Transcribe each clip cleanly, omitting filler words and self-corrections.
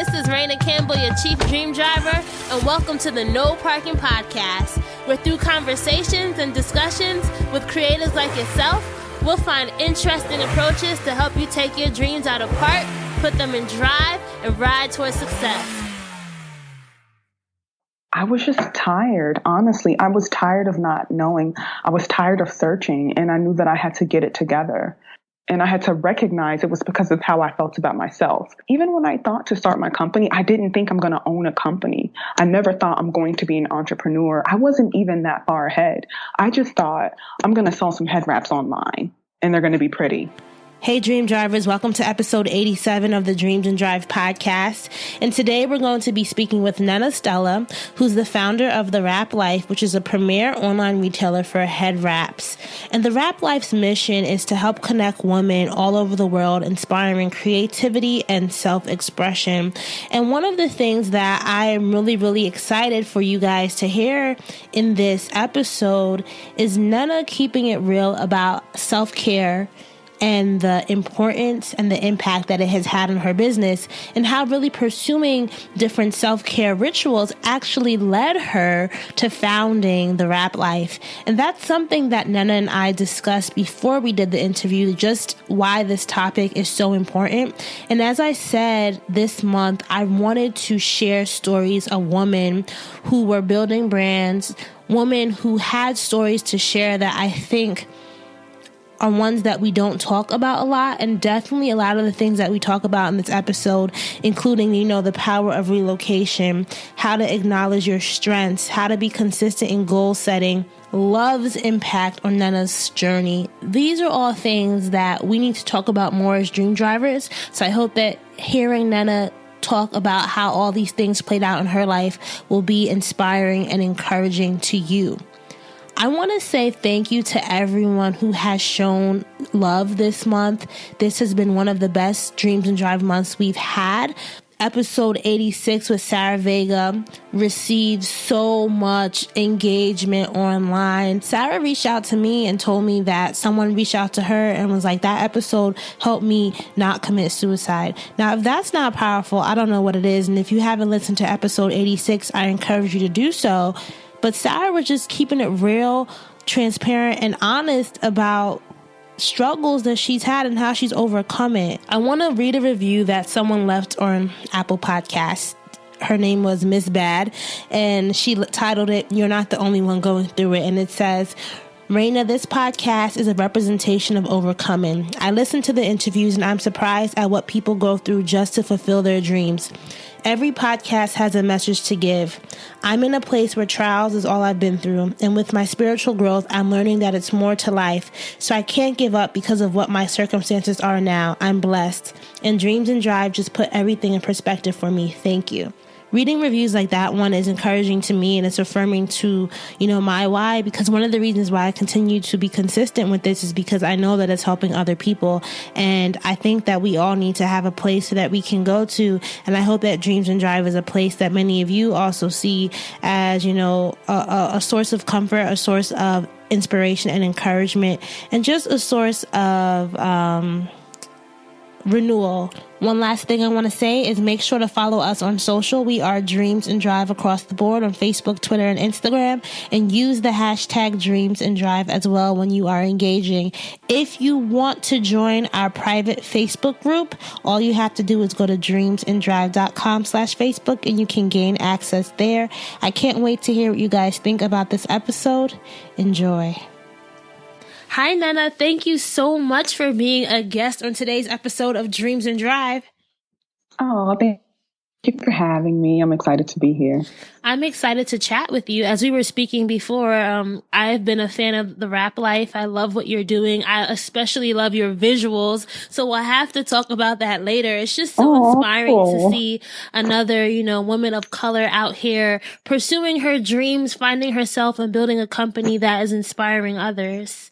This is Raina Campbell, your Chief Dream Driver, and welcome to the No Parking Podcast, where through conversations and discussions with creators like yourself, we'll find interesting approaches to help you take your dreams out of park, put them in drive, and ride towards success. I was just tired. Honestly, I was tired of not knowing. I was tired of searching, and I knew that I had to get it together. And I had to recognize it was because of how I felt about myself. Even when I thought to start my company, I didn't think I'm going to own a company. I never thought I'm going to be an entrepreneur. I wasn't even that far ahead. I just thought I'm going to sell some head wraps online and they're going to be pretty. Hey Dream Drivers, welcome to episode 87 of the Dreams and Drive podcast. And today we're going to be speaking with Stella, who's the founder of The Wrap Life, which is a premier online retailer for head wraps. And The Wrap Life's mission is to help connect women all over the world, inspiring creativity and self-expression. And one of the things that I am really excited for you guys to hear in this episode is Nnenna keeping it real about self-care and the importance and the impact that it has had on her business, and how really pursuing different self-care rituals actually led her to founding The Wrap Life. And that's something that Nnenna and I discussed before we did the interview, just why this topic is so important. And as I said, this month, I wanted to share stories of women who were building brands, women who had stories to share that I think are ones that we don't talk about a lot, and definitely a lot of the things that we talk about in this episode, including, the power of relocation, how to acknowledge your strengths, how to be consistent in goal setting, love's impact on Nnenna's journey. These are all things that we need to talk about more as dream drivers. So I hope that hearing Nnenna talk about how all these things played out in her life will be inspiring and encouraging to you. I want to say thank you to everyone who has shown love this month. This has been one of the best Dreams and Drive months we've had. Episode 86 with Sarah Vega received so much engagement online. Sarah reached out to me and told me that someone reached out to her and was like, that episode helped me not commit suicide. Now, if that's not powerful, I don't know what it is. And if you haven't listened to episode 86, I encourage you to do so. But Sarah was just keeping it real, transparent, and honest about struggles that she's had and how she's overcome it. I want to read a review that someone left on Apple Podcasts. Her name was Miss Bad, and she titled it, "You're Not the Only One Going Through It." And it says, Raina, this podcast is a representation of overcoming. I listen to the interviews and I'm surprised at what people go through just to fulfill their dreams. Every podcast has a message to give. I'm in a place where trials is all I've been through, and with my spiritual growth, I'm learning that it's more to life, so I can't give up because of what my circumstances are now. I'm blessed, and Dreams and Drive just put everything in perspective for me. Thank you. Reading reviews like that one is encouraging to me, and it's affirming to, my why, because one of the reasons why I continue to be consistent with this is because I know that it's helping other people. And I think that we all need to have a place that we can go to. And I hope that Dreams and Drive is a place that many of you also see as, a source of comfort, a source of inspiration and encouragement, and just a source of, renewal. One last thing I want to say is make sure to follow us on social. We are Dreams and Drive across the board on Facebook, Twitter, and Instagram, and use the hashtag Dreams and Drive as well when you are engaging. If you want to join our private Facebook group, all you have to do is go to dreamsanddrive.com/Facebook and you can gain access there. I can't wait to hear what you guys think about this episode. Enjoy. Hi, Nnenna. Thank you so much for being a guest on today's episode of Dreams and Drive. Oh, thank you for having me. I'm excited to be here. I'm excited to chat with you. As we were speaking before, I've been a fan of The Wrap Life. I love what you're doing. I especially love your visuals. So we'll have to talk about that later. It's just so inspiring to see another, woman of color out here pursuing her dreams, finding herself, and building a company that is inspiring others.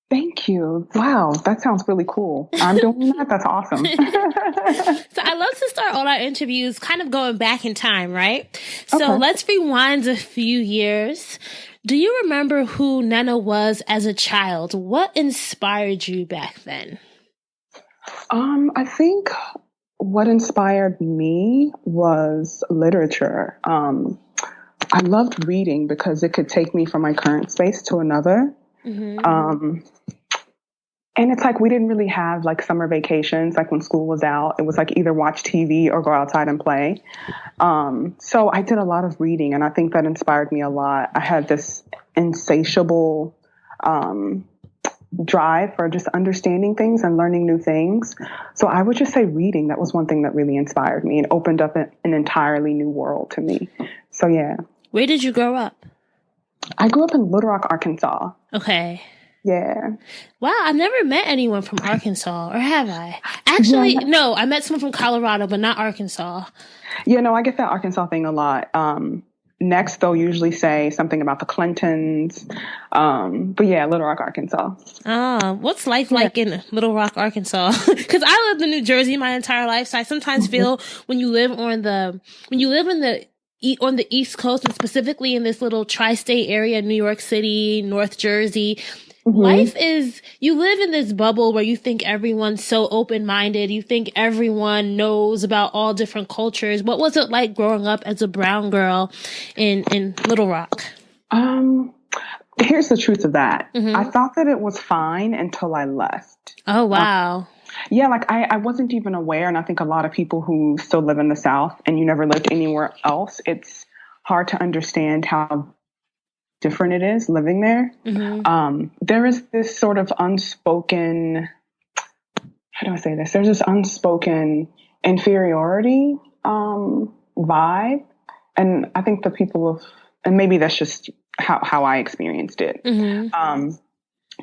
Thank you. Wow, that sounds really cool. I'm doing that. That's awesome. So I love to start all our interviews kind of going back in time, right? So let's rewind a few years. Do you remember who Nnenna was as a child? What inspired you back then? I think What inspired me was literature. I loved reading because it could take me from my current space to another. Mm-hmm. And it's like we didn't really have like summer vacations, like when school was out. It was like either watch TV or go outside and play. So I did a lot of reading, and I think that inspired me a lot. I had this insatiable drive for just understanding things and learning new things. So I would just say reading, that was one thing that really inspired me and opened up an entirely new world to me. So yeah. Where did you grow up? I grew up in Little Rock, Arkansas. Okay. Yeah. Wow, I've never met anyone from Arkansas, or have I? Actually, no, I met someone from Colorado, but not Arkansas. Yeah, no, I get that Arkansas thing a lot. Next, they'll usually say something about the Clintons. But yeah, Little Rock, Arkansas. What's life like in Little Rock, Arkansas? Because I lived in New Jersey my entire life, so I sometimes feel when you live on the East Coast, and specifically in this little tri-state area, New York City, North Jersey, life is, you live in this bubble where you think everyone's so open-minded. You think everyone knows about all different cultures. What was it like growing up as a brown girl in Little Rock? Here's the truth of that. I thought that it was fine until I left. Oh, wow. Yeah, like I wasn't even aware. And I think a lot of people who still live in the South and you never lived anywhere else, it's hard to understand how different it is living there. There is this sort of unspoken, how do I say this? There's this unspoken inferiority vibe. And I think the people and maybe that's just how I experienced it.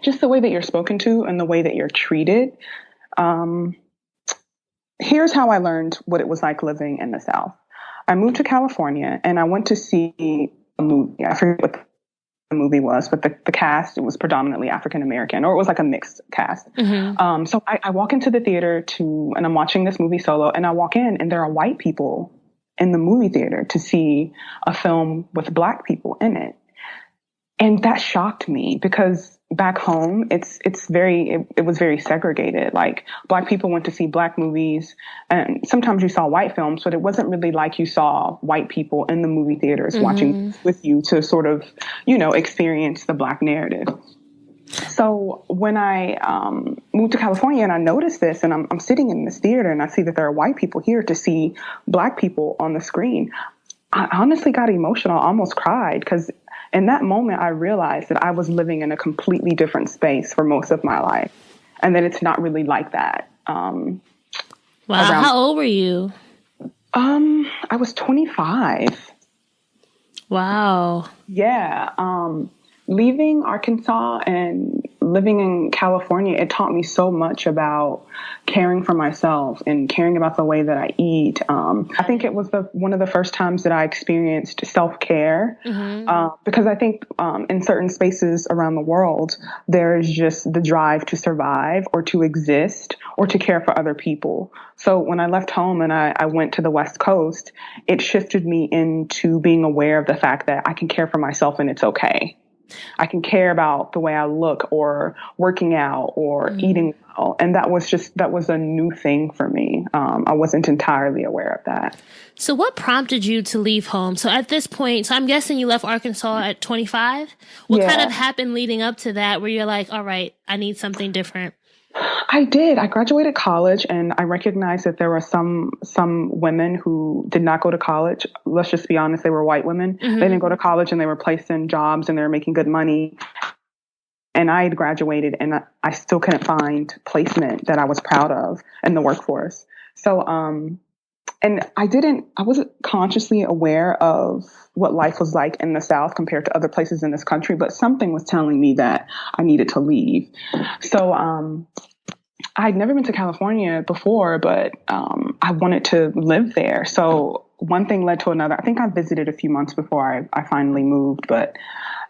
Just the way that you're spoken to and the way that you're treated. Here's how I learned what it was like living in the South. I moved to California and I went to see a movie. I forget what the movie was, but the cast, it was predominantly African American, or it was like a mixed cast. So I walk into the theater and I'm watching this movie solo, and I walk in and there are white people in the movie theater to see a film with Black people in it. And that shocked me because back home, it was very segregated. Like Black people went to see Black movies, and sometimes you saw white films, but it wasn't really like you saw white people in the movie theaters watching with you to sort of, experience the Black narrative. So when I moved to California and I noticed this, and I'm sitting in this theater and I see that there are white people here to see Black people on the screen, I honestly got emotional. I almost cried because in that moment, I realized that I was living in a completely different space for most of my life, and that it's not really like that. Wow. How old were you? I was 25. Wow. Yeah. Leaving Arkansas and living in California, it taught me so much about caring for myself and caring about the way that I eat. I think it was one of the first times that I experienced self-care, because I think in certain spaces around the world, there's just the drive to survive or to exist or to care for other people. So when I left home and I went to the West Coast, it shifted me into being aware of the fact that I can care for myself and it's okay. I can care about the way I look or working out or eating well. And that was a new thing for me. I wasn't entirely aware of that. So what prompted you to leave home? So at this point, so I'm guessing you left Arkansas at 25. What kind of happened leading up to that where you're like, all right, I need something different? I did. I graduated college and I recognized that there were some women who did not go to college. Let's just be honest. They were white women. They didn't go to college and they were placed in jobs and they were making good money. And I had graduated and I still couldn't find placement that I was proud of in the workforce. So, and I wasn't consciously aware of what life was like in the South compared to other places in this country, but something was telling me that I needed to leave. So, I'd never been to California before, but I wanted to live there. So one thing led to another. I think I visited a few months before I finally moved, but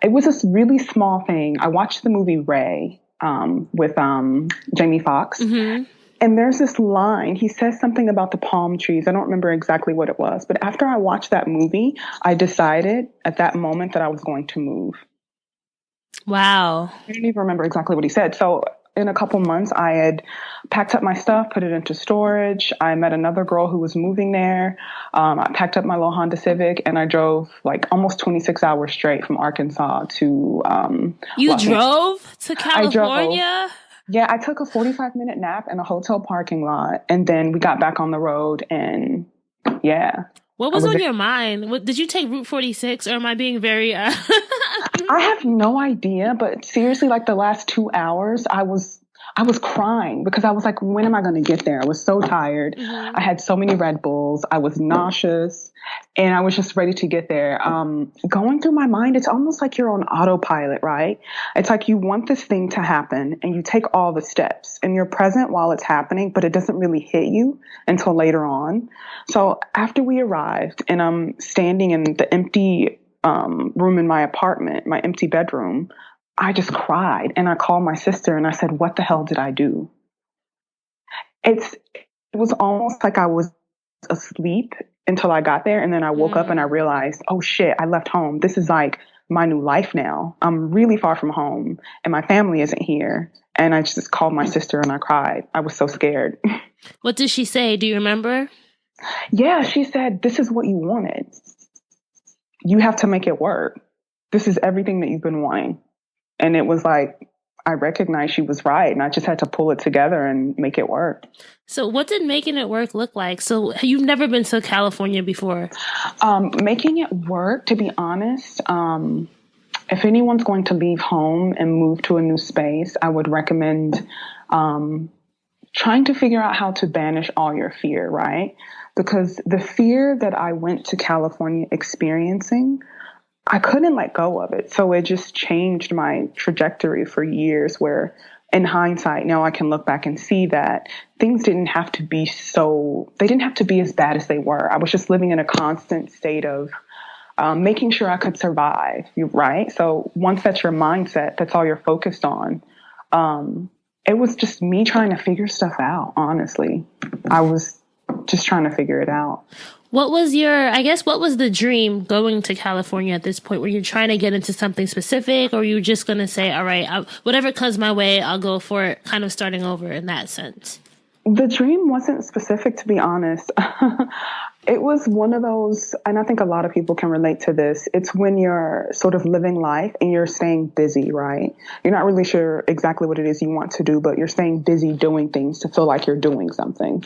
it was this really small thing. I watched the movie Ray with Jamie Foxx. And there's this line. He says something about the palm trees. I don't remember exactly what it was. But after I watched that movie, I decided at that moment that I was going to move. Wow. I don't even remember exactly what he said. So in a couple months, I had packed up my stuff, put it into storage. I met another girl who was moving there. I packed up my little Honda Civic and I drove like almost 26 hours straight from Arkansas to You Los Angeles. drove to California? I drove. Yeah, I took a 45-minute nap in a hotel parking lot, and then we got back on the road, and yeah. What was on your mind? Did you take Route 46, or am I being very... I have no idea, but seriously, like the last 2 hours, I was crying because I was like, when am I going to get there? I was so tired. Mm-hmm. I had so many Red Bulls. I was nauseous, and I was just ready to get there. Going through my mind, it's almost like you're on autopilot, right? It's like you want this thing to happen, and you take all the steps, and you're present while it's happening, but it doesn't really hit you until later on. So after we arrived, and I'm standing in the empty room in my apartment, my empty bedroom, I just cried, and I called my sister and I said, what the hell did I do? It was almost like I was asleep until I got there. And then I woke up and I realized, oh shit, I left home. This is like my new life now. I'm really far from home and my family isn't here. And I just called my sister and I cried. I was so scared. What did she say? Do you remember? Yeah, she said, this is what you wanted. You have to make it work. This is everything that you've been wanting. And it was like, I recognized she was right. And I just had to pull it together and make it work. So what did making it work look like? So you've never been to California before? Making it work, to be honest, if anyone's going to leave home and move to a new space, I would recommend trying to figure out how to banish all your fear, right? Because the fear that I went to California experiencing, I couldn't let go of it. So it just changed my trajectory for years where in hindsight, now I can look back and see that things didn't have to be they didn't have to be as bad as they were. I was just living in a constant state of making sure I could survive, right? So once that's your mindset, that's all you're focused on. It was just me trying to figure stuff out, honestly. I was just trying to figure it out. What was the dream going to California at this point? Were you trying to get into something specific, or were you just going to say, all right, whatever comes my way, I'll go for it, kind of starting over in that sense? The dream wasn't specific, to be honest. It was one of those, and I think a lot of people can relate to this. It's when you're sort of living life and you're staying busy, right? You're not really sure exactly what it is you want to do, but you're staying busy doing things to feel like you're doing something.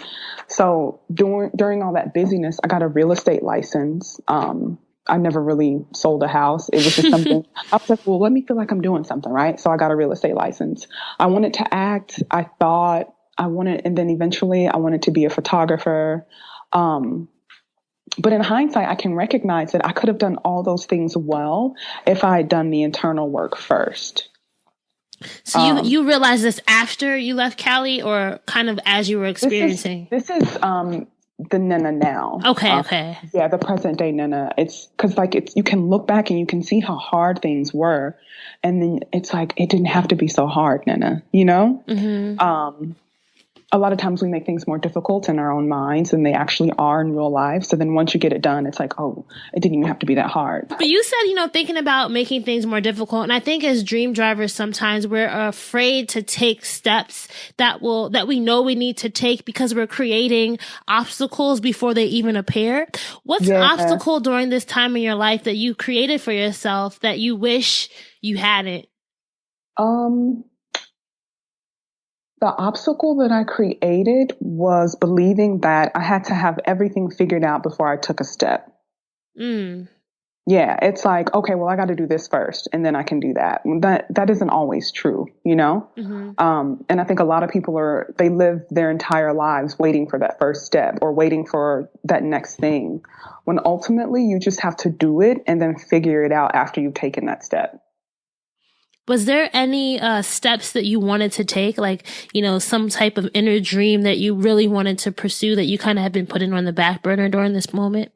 So during all that busyness, I got a real estate license. I never really sold a house. It was just something. I was like, well, let me feel like I'm doing something, right? So I got a real estate license. I wanted to act. I thought I wanted, and then eventually I wanted to be a photographer. But in hindsight, I can recognize that I could have done all those things well if I had done the internal work first. So you realized this after you left Cali, or kind of as you were experiencing? This is the Nnenna now. Okay. Yeah, the present day Nnenna. It's because you can look back and you can see how hard things were, and then it's like it didn't have to be so hard, Nnenna. You know. Mm-hmm. A lot of times we make things more difficult in our own minds than they actually are in real life. So then once you get it done, it's like, oh, it didn't even have to be that hard. But you said, thinking about making things more difficult. And I think as dream drivers, sometimes we're afraid to take steps that we know we need to take because we're creating obstacles before they even appear. What's an obstacle during this time in your life that you created for yourself that you wish you hadn't? The obstacle that I created was believing that I had to have everything figured out before I took a step. Yeah, it's like, okay, well, I got to do this first and then I can do that. That isn't always true, Mm-hmm. And I think a lot of people they live their entire lives waiting for that first step or waiting for that next thing, when ultimately you just have to do it and then figure it out after you've taken that step. Was there any steps that you wanted to take, like, some type of inner dream that you really wanted to pursue that you kind of have been putting on the back burner during this moment?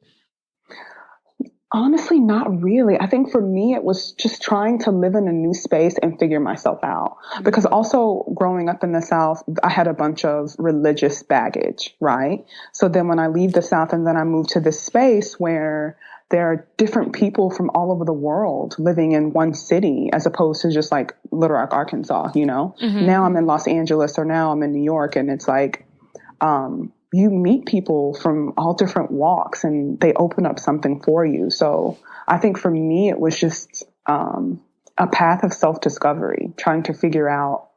Honestly, not really. I think for me, it was just trying to live in a new space and figure myself out. Mm-hmm. Because also growing up in the South, I had a bunch of religious baggage, right? So then when I leave the South and then I move to this space where there are different people from all over the world living in one city as opposed to just like Little Rock, Arkansas, you know? Now I'm in Los Angeles or now I'm in New York, and it's like, you meet people from all different walks and they open up something for you. So I think for me, it was just a path of self-discovery, trying to figure out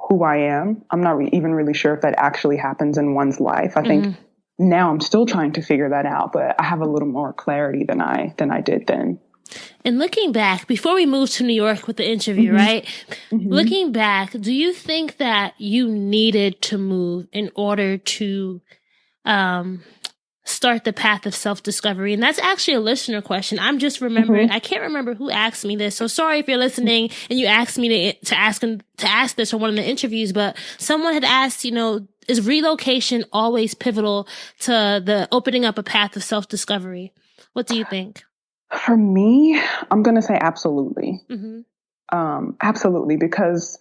who I am. I'm not even really sure if that actually happens in one's life. I think now I'm still trying to figure that out, but I have a little more clarity than I did then. And looking back, before we moved to New York with the interview, right? Looking back, do you think that you needed to move in order to start the path of self-discovery? And that's actually a listener question. I'm just remembering, I can't remember who asked me this. So sorry if you're listening and you asked me to ask this on one of the interviews, but someone had asked, you know, is relocation always pivotal to the opening up a path of self-discovery? What do you think? For me, I'm going to say absolutely. Absolutely. Because,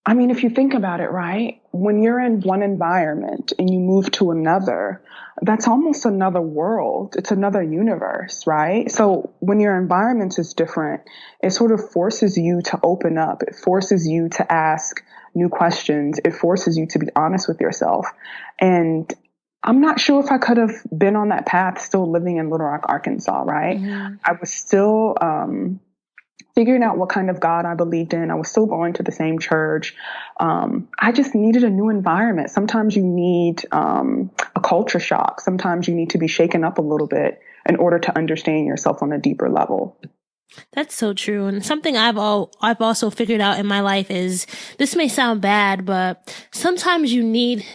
I mean, if you think about it, right, when you're in one environment and you move to another, that's almost another world. It's another universe, right? So when your environment is different, it sort of forces you to open up. It forces you to ask new questions. It forces you to be honest with yourself. And I'm not sure if I could have been on that path still living in Little Rock, Arkansas, right? I was still figuring out what kind of God I believed in. I was still going to the same church. I just needed a new environment. Sometimes you need a culture shock. Sometimes you need to be shaken up a little bit in order to understand yourself on a deeper level. That's so true. And something I've also figured out in my life is, this may sound bad, but sometimes you need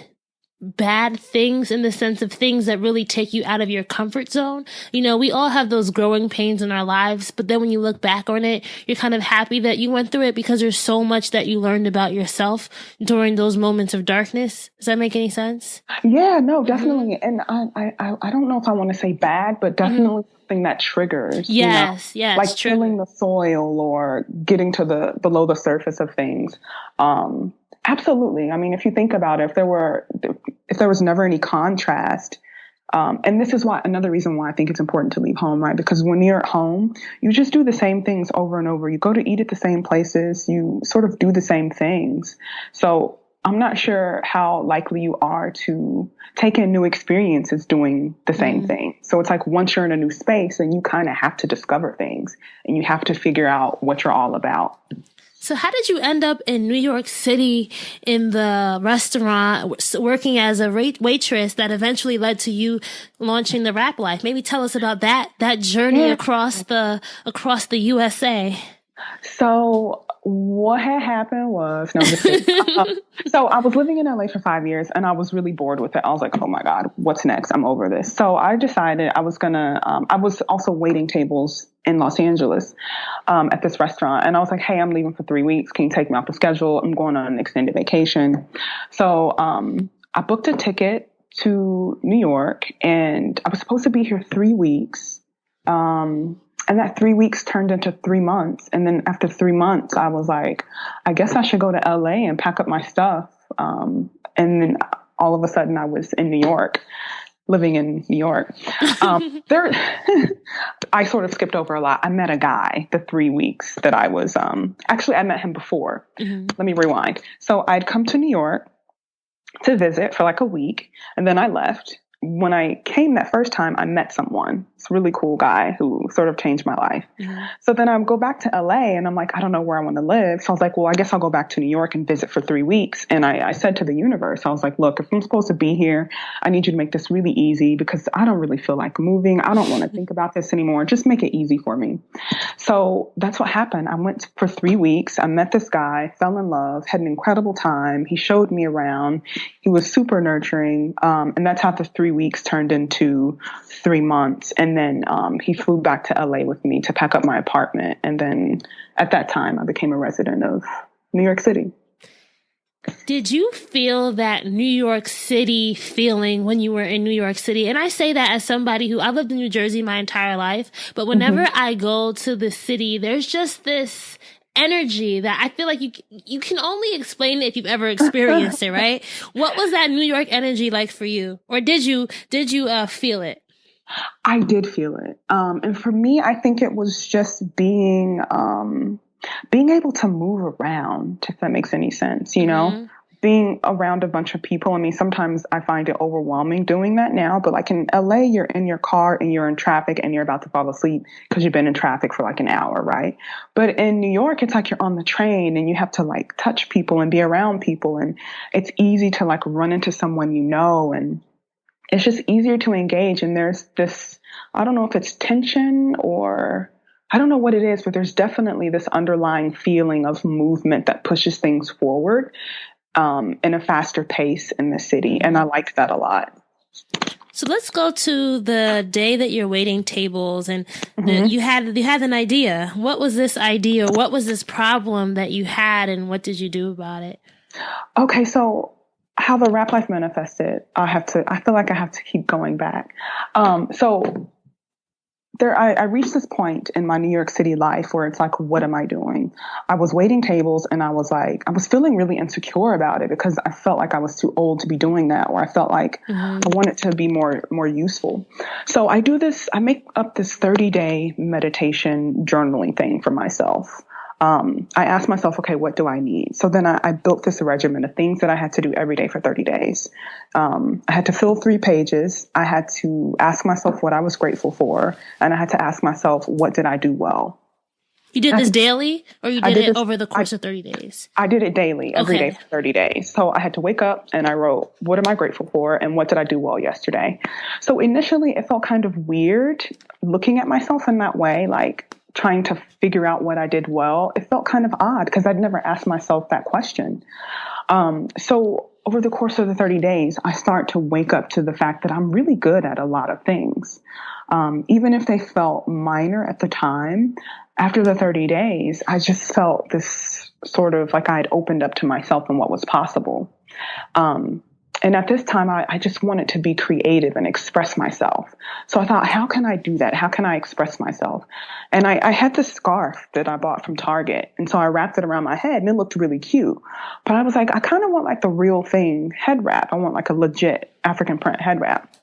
bad things in the sense of things that really take you out of your comfort zone. You know, we all have those growing pains in our lives, but then when you look back on it, you're kind of happy that you went through it because there's so much that you learned about yourself during those moments of darkness. Does that make any sense? Yeah, no, definitely. And I don't know if I want to say bad, but definitely something that triggers. Yes, you know? Like feeling the soil or getting to the below the surface of things. Absolutely. I mean, if you think about it, if there was never any contrast, and this is another reason why I think it's important to leave home, right? Because when you're at home, you just do the same things over and over. You go to eat at the same places. You sort of do the same things. So I'm not sure how likely you are to take in new experiences doing the same thing. So it's like once you're in a new space, then you kind of have to discover things and you have to figure out what you're all about. So how did you end up in New York City in the restaurant, working as a waitress that eventually led to you launching the Rap Life? Maybe tell us about that journey across the USA. So what had happened was, no, just kidding. So I was living in LA for 5 years and I was really bored with it. I was like, oh my God, what's next? I'm over this. So I decided I was I was also waiting tables in Los Angeles at this restaurant. And I was like, hey, I'm leaving for 3 weeks. Can you take me off the schedule? I'm going on an extended vacation. So I booked a ticket to New York and I was supposed to be here 3 weeks. And that 3 weeks turned into 3 months. And then after 3 months, I was like, I guess I should go to LA and pack up my stuff. And then all of a sudden I was in New York, living in New York. I sort of skipped over a lot. I met a guy the 3 weeks that I was, actually I met him before. Let me rewind. So I'd come to New York to visit for like a week and then I left. When I came that first time, I met someone. It's a really cool guy who sort of changed my life. So then I would go back to LA and I'm like, I don't know where I want to live. So I was like, well, I guess I'll go back to New York and visit for 3 weeks. And I said to the universe, I was like, look, if I'm supposed to be here, I need you to make this really easy because I don't really feel like moving. I don't want to think about this anymore. Just make it easy for me. So that's what happened. I went for 3 weeks. I met this guy, fell in love, had an incredible time. He showed me around. He was super nurturing. And that's how the 3 weeks turned into 3 months. And then he flew back to LA with me to pack up my apartment. And then at that time, I became a resident of New York City. Did you feel that New York City feeling when you were in New York City? And I say that as somebody who, I've lived in New Jersey my entire life, but whenever I go to the city, there's just this energy that I feel like you can only explain it if you've ever experienced it, right? What was that New York energy like for you? Or did you feel it? I did feel it. And for me, I think it was just being able to move around, if that makes any sense, being around a bunch of people. I mean, sometimes I find it overwhelming doing that now, but like in LA, you're in your car and you're in traffic and you're about to fall asleep because you've been in traffic for like an hour, right? But in New York, it's like you're on the train and you have to like touch people and be around people. And it's easy to like run into someone, and it's just easier to engage. And there's this, I don't know if it's tension or I don't know what it is, but there's definitely this underlying feeling of movement that pushes things forward in a faster pace in the city. And I liked that a lot. So let's go to the day that you're waiting tables and you had an idea. What was this idea? What was this problem that you had and what did you do about it? Okay, so how the rap life manifested, I feel like I have to keep going back. I reached this point in my New York City life where it's like, what am I doing? I was waiting tables and I was feeling really insecure about it because I felt like I was too old to be doing that, or I felt like I wanted to be more useful. So I make up this 30-day meditation journaling thing for myself. I asked myself, okay, what do I need? So then I built this regimen of things that I had to do every day for 30 days. I had to fill 3 pages. I had to ask myself what I was grateful for. And I had to ask myself, what did I do well? You did this daily or you did it over the course of 30 days? I did it daily, every day for 30 days. So I had to wake up and I wrote, what am I grateful for? And what did I do well yesterday? So initially it felt kind of weird looking at myself in that way, like trying to figure out what I did well. It felt kind of odd because I'd never asked myself that question. So over the course of the 30 days, I start to wake up to the fact that I'm really good at a lot of things. Even if they felt minor at the time, after the 30 days, I just felt this sort of like I had opened up to myself and what was possible. And at this time, I just wanted to be creative and express myself. So I thought, how can I do that? How can I express myself? And I had this scarf that I bought from Target. And so I wrapped it around my head and it looked really cute. But I was like, I kind of want like the real thing head wrap. I want like a legit African print head wrap.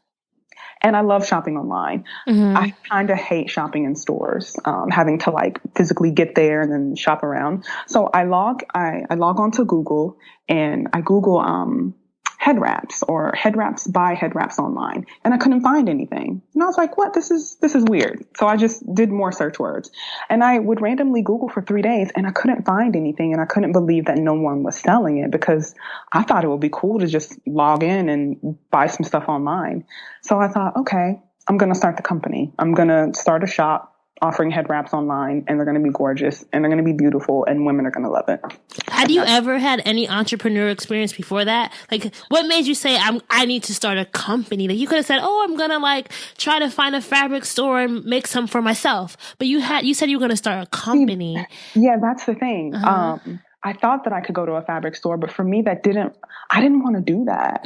And I love shopping online. I kind of hate shopping in stores, having to like physically get there and then shop around. So I log onto Google and I Google, head wraps or head wraps by head wraps online. And I couldn't find anything. And I was like, what? This is weird. So I just did more search words and I would randomly Google for 3 days and I couldn't find anything. And I couldn't believe that no one was selling it because I thought it would be cool to just log in and buy some stuff online. So I thought, okay, I'm going to start the company. I'm going to start a shop offering head wraps online and they're going to be gorgeous and they're going to be beautiful and women are going to love it. Had you ever had any entrepreneur experience before that? Like what made you say I need to start a company? Like you could have said, oh, I'm going to like try to find a fabric store and make some for myself. But you said you were going to start a company. Yeah, that's the thing. I thought that I could go to a fabric store, but for me I didn't want to do that.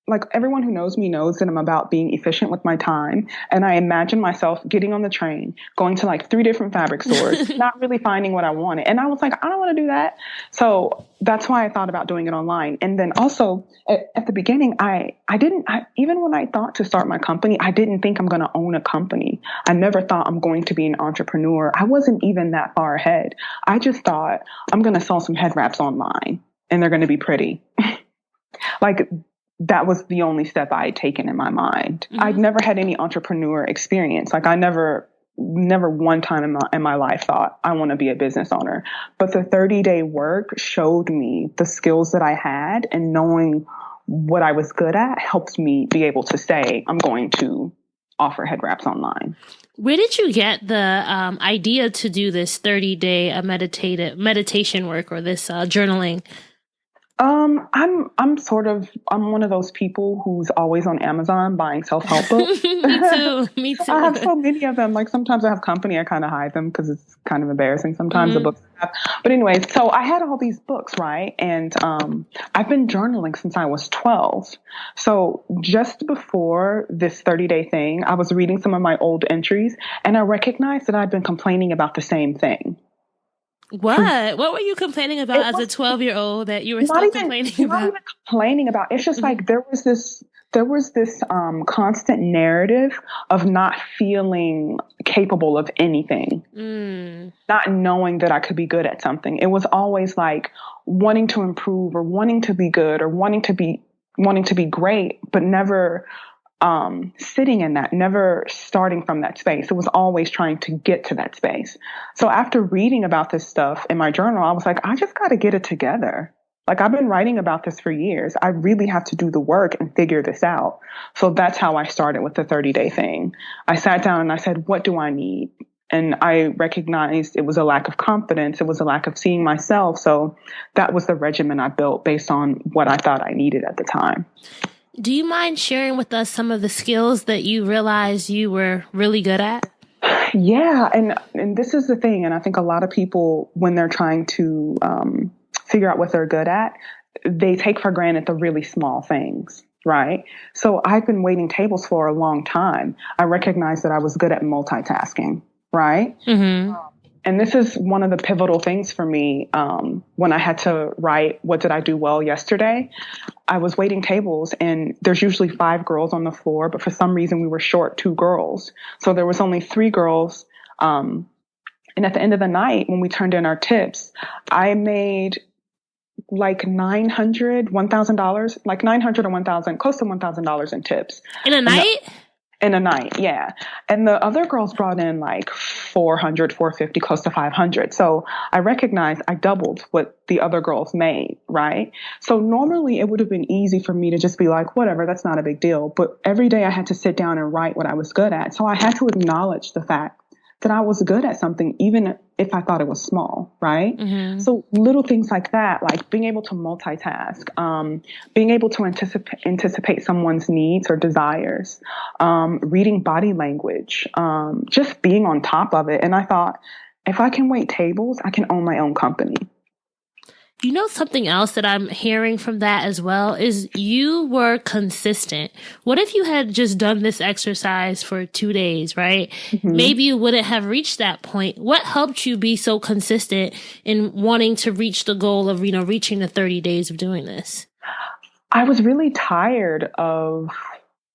Like everyone who knows me knows that I'm about being efficient with my time. And I imagine myself getting on the train, going to like 3 different fabric stores, not really finding what I wanted. And I was like, I don't want to do that. So that's why I thought about doing it online. And then also at the beginning, even when I thought to start my company, I didn't think I'm going to own a company. I never thought I'm going to be an entrepreneur. I wasn't even that far ahead. I just thought I'm going to sell some head wraps online and they're going to be pretty. Like, that was the only step I had taken in my mind. I'd never had any entrepreneur experience. Like I never one time in my life thought I want to be a business owner. But the 30-day work showed me the skills that I had, and knowing what I was good at helped me be able to say, I'm going to offer head wraps online. Where did you get the idea to do this 30-day meditation work or this journaling? I'm one of those people who's always on Amazon buying self-help books. Me too. I have so many of them. Like sometimes I have company, I kind of hide them because it's kind of embarrassing sometimes the books I have. But anyways, so I had all these books, right? And I've been journaling since I was 12. So just before this 30-day thing, I was reading some of my old entries and I recognized that I'd been complaining about the same thing. What? What were you complaining about as a 12-year-old that you were still complaining about? Not even complaining about. It's just like there was this There was this constant narrative of not feeling capable of anything, not knowing that I could be good at something. It was always like wanting to improve or wanting to be good or wanting to be great, but never sitting in that, never starting from that space. It was always trying to get to that space. So after reading about this stuff in my journal, I was like, I just got to get it together. Like, I've been writing about this for years. I really have to do the work and figure this out. So that's how I started with the 30-day thing. I sat down and I said, what do I need? And I recognized it was a lack of confidence. It was a lack of seeing myself. So that was the regimen I built based on what I thought I needed at the time. Do you mind sharing with us some of the skills that you realized you were really good at? Yeah. And this is the thing. And I think a lot of people, when they're trying to figure out what they're good at, they take for granted the really small things, right? So I've been waiting tables for a long time. I recognized that I was good at multitasking, right? Mm-hmm. And this is one of the pivotal things for me when I had to write, what did I do well yesterday? I was waiting tables and there's usually 5 girls on the floor, but for some reason we were short 2 girls. So there was only 3 girls. And at the end of the night, when we turned in our tips, I made like $1,000, like $900 or $1,000, close to $1,000 in tips. In a night? In a night, yeah. And the other girls brought in like 400, 450, close to 500. So I recognized I doubled what the other girls made, right? So normally it would have been easy for me to just be like, whatever, that's not a big deal. But every day I had to sit down and write what I was good at. So I had to acknowledge the fact that I was good at something, even if I thought it was small, right? Mm-hmm. So little things like that, like being able to multitask, being able to anticipate someone's needs or desires, reading body language, just being on top of it. And I thought, if I can wait tables, I can own my own company. You know, something else that I'm hearing from that as well is you were consistent. What if you had just done this exercise for 2 days, right? Mm-hmm. Maybe you wouldn't have reached that point. What helped you be so consistent in wanting to reach the goal of, reaching the 30 days of doing this? I was really tired of...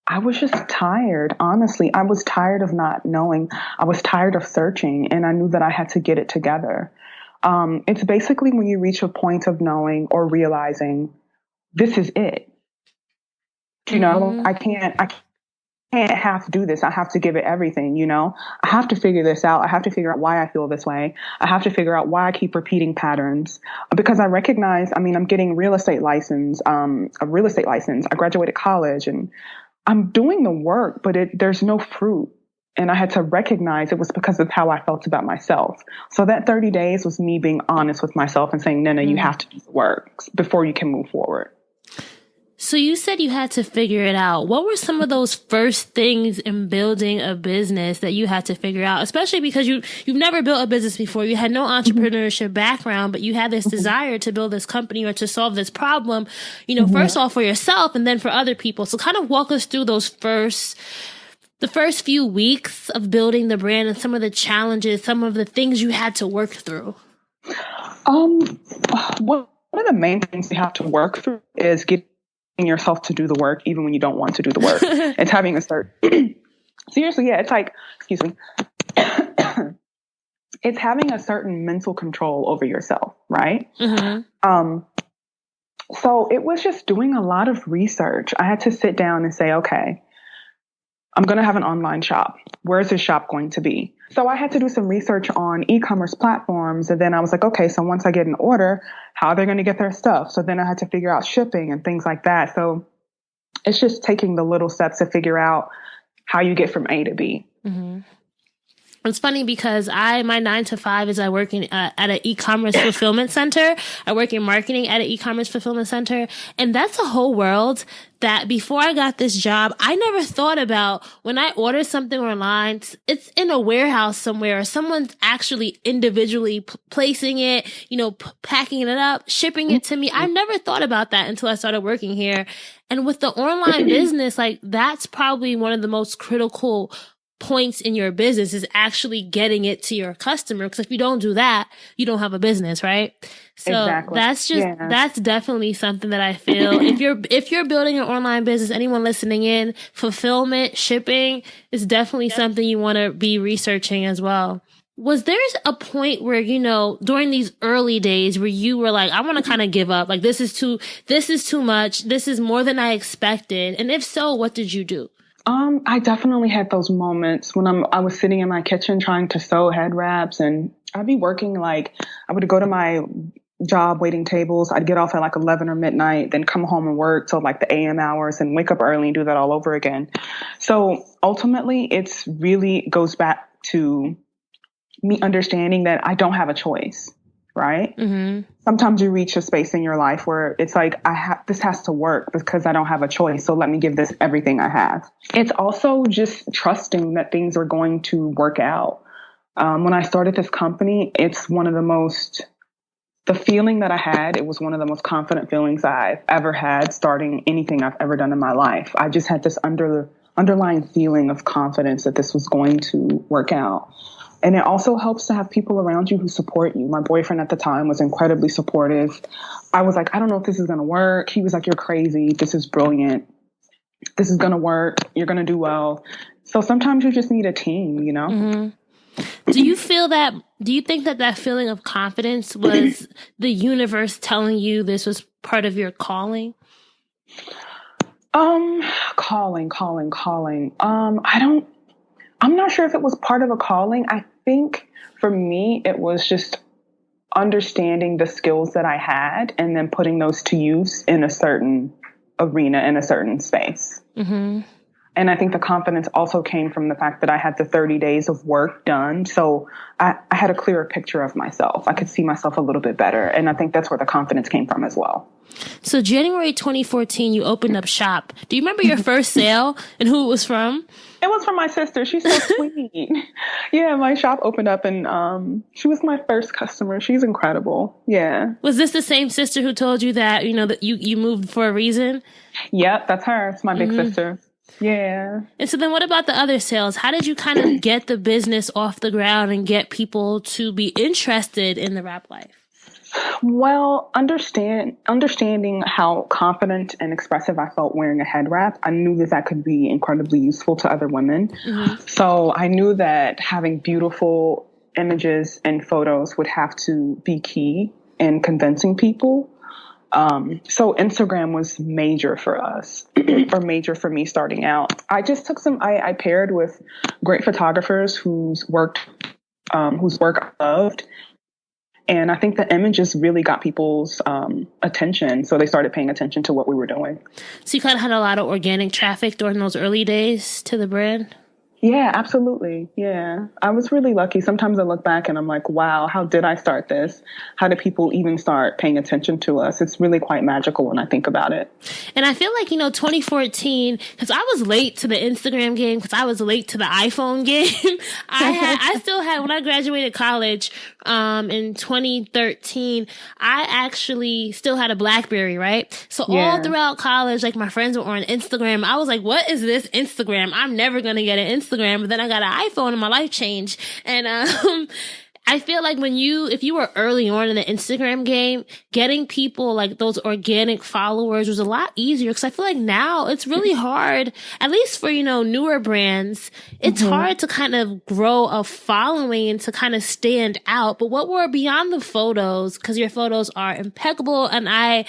I was just tired, honestly. I was tired of not knowing. I was tired of searching, and I knew that I had to get it together. It's basically when you reach a point of knowing or realizing this is it. I can't half do this. I have to give it everything, I have to figure this out. I have to figure out why I feel this way. I have to figure out why I keep repeating patterns because I recognize, I'm getting a real estate license. I graduated college and I'm doing the work, but there's no fruit. And I had to recognize it was because of how I felt about myself. So that 30 days was me being honest with myself and saying, Nnenna, you have to do the work before you can move forward. So you said you had to figure it out. What were some of those first things in building a business that you had to figure out? Especially because you've never built a business before. You had no entrepreneurship background, but you had this desire to build this company or to solve this problem, first off for yourself and then for other people. So kind of walk us through the first few weeks of building the brand and some of the challenges, some of the things you had to work through. One of the main things you have to work through is getting yourself to do the work, even when you don't want to do the work. It's having a certain, seriously, yeah, it's like, excuse me. It's having a certain mental control over yourself, right? Mm-hmm. So it was just doing a lot of research. I had to sit down and say, okay, I'm going to have an online shop. Where's this shop going to be? So I had to do some research on e-commerce platforms. And then I was like, okay, so once I get an order, how are they going to get their stuff? So then I had to figure out shipping and things like that. So it's just taking the little steps to figure out how you get from A to B. Mm-hmm. It's funny because my 9 to 5 is I work at an e-commerce fulfillment center. I work in marketing at an e-commerce fulfillment center. And that's a whole world that before I got this job, I never thought about. When I order something online, it's in a warehouse somewhere or someone's actually individually placing it, packing it up, shipping it to me. I never thought about that until I started working here. And with the online business, like that's probably one of the most critical points in your business is actually getting it to your customer. Because if you don't do that, you don't have a business, right? So Exactly. that's definitely something that I feel if you're building an online business, anyone listening in, fulfillment, shipping is definitely something you want to be researching as well. Was there a point where, during these early days where you were like, I want to kind of give up, like this is too much, this is more than I expected? And if so, what did you do? I definitely had those moments when I was sitting in my kitchen trying to sew head wraps, and I'd be working I would go to my job waiting tables. I'd get off at 11 or midnight, then come home and work till the AM hours and wake up early and do that all over again. So ultimately, it's really goes back to me understanding that I don't have a choice, right? Mm-hmm. Sometimes you reach a space in your life where it's this has to work because I don't have a choice. So let me give this everything I have. It's also just trusting that things are going to work out. When I started this company, it's the feeling that I had, it was one of the most confident feelings I've ever had starting anything I've ever done in my life. I just had this underlying feeling of confidence that this was going to work out. And it also helps to have people around you who support you. My boyfriend at the time was incredibly supportive. I was like, I don't know if this is going to work. He was like, you're crazy. This is brilliant. This is going to work. You're going to do well. So sometimes you just need a team, Mm-hmm. Do you think that feeling of confidence was the universe telling you this was part of your calling? Calling. I'm not sure if it was part of a calling. I think for me, it was just understanding the skills that I had and then putting those to use in a certain arena, in a certain space. Mm-hmm. And I think the confidence also came from the fact that I had the 30 days of work done. So I had a clearer picture of myself. I could see myself a little bit better. And I think that's where the confidence came from as well. So January 2014, you opened up shop. Do you remember your first sale and who it was from? It was from my sister. She's so sweet. Yeah, my shop opened up and she was my first customer. She's incredible. Yeah. Was this the same sister who told you that, that you moved for a reason? Yep, that's her. It's my big sister. Yeah. And so then what about the other sales? How did you kind of get the business off the ground and get people to be interested in the rap life? Well, understanding how confident and expressive I felt wearing a head wrap, I knew that could be incredibly useful to other women. Mm-hmm. So I knew that having beautiful images and photos would have to be key in convincing people. So Instagram was major for us, or major for me starting out. I just took I paired with great photographers whose work I loved. And I think the images really got people's attention. So they started paying attention to what we were doing. So you kind of had a lot of organic traffic during those early days to the brand? Yeah, absolutely. Yeah. I was really lucky. Sometimes I look back and I'm like, wow, how did I start this? How did people even start paying attention to us? It's really quite magical when I think about it. And I feel like, 2014, because I was late to the Instagram game, because I was late to the iPhone game. I still had, when I graduated college, in 2013, I actually still had a BlackBerry, right? So all throughout college, my friends were on Instagram. I was like, what is this Instagram? I'm never going to get an Instagram. But then I got an iPhone and my life changed. And I feel like if you were early on in the Instagram game, getting people those organic followers was a lot easier. Cause I feel like now it's really hard, at least for, newer brands, it's hard to kind of grow a following and to kind of stand out. But what were beyond the photos, cause your photos are impeccable. And I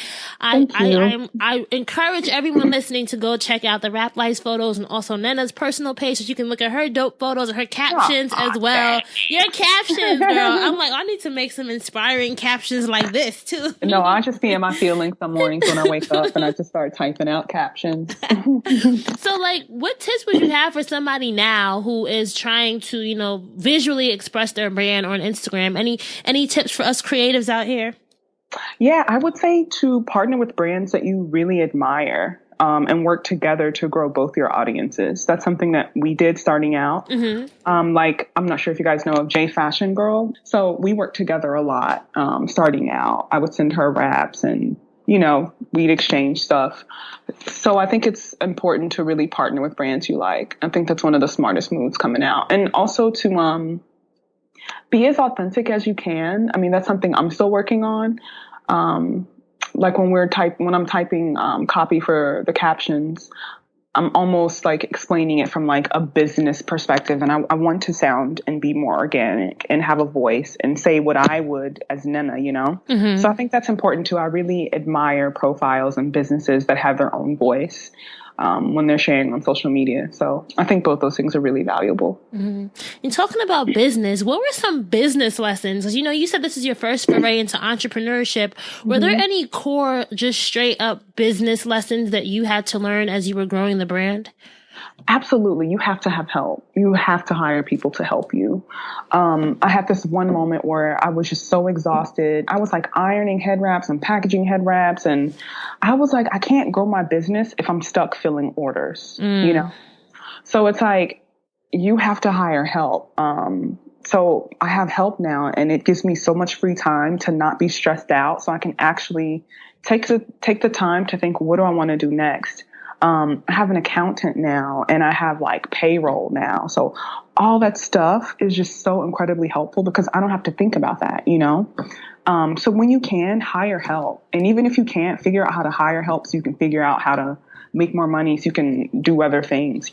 encourage everyone listening to go check out the Rap Life's photos and also Nnenna's personal page so you can look at her dope photos and her captions as well. Your captions, girl. I'm like, I need to make some inspiring captions like this too. No, I just be in my feelings some mornings when I wake up and I just start typing out captions. So what tips would you have for somebody now who is trying to, visually express their brand on Instagram? Any tips for us creatives out here? Yeah, I would say to partner with brands that you really admire. And work together to grow both your audiences. That's something that we did starting out. Mm-hmm. I'm not sure if you guys know of J Fashion Girl. So we worked together a lot starting out. I would send her raps and we'd exchange stuff. So I think it's important to really partner with brands you like. I think that's one of the smartest moves coming out. And also to be as authentic as you can. I mean, that's something I'm still working on. Like when I'm typing copy for the captions, I'm almost like explaining it from like a business perspective. And I want to sound and be more organic and have a voice and say what I would as Nnenna. Mm-hmm. So I think that's important too. I really admire profiles and businesses that have their own voice when they're sharing on social media. So I think both those things are really valuable. Mm-hmm. And talking about business, what were some business lessons? Because, you said this is your first foray into entrepreneurship. Were there any core, just straight up business lessons that you had to learn as you were growing the brand? Absolutely. You have to have help. You have to hire people to help you. I had this one moment where I was just so exhausted. I was like ironing head wraps and packaging head wraps. And I was like, I can't grow my business if I'm stuck filling orders, So it's like, you have to hire help. So I have help now, and it gives me so much free time to not be stressed out. So I can actually take the time to think, what do I want to do next? I have an accountant now, and I have like payroll now. So all that stuff is just so incredibly helpful because I don't have to think about that, So when you can, hire help. And even if you can't, figure out how to hire help so you can figure out how to make more money so you can do other things,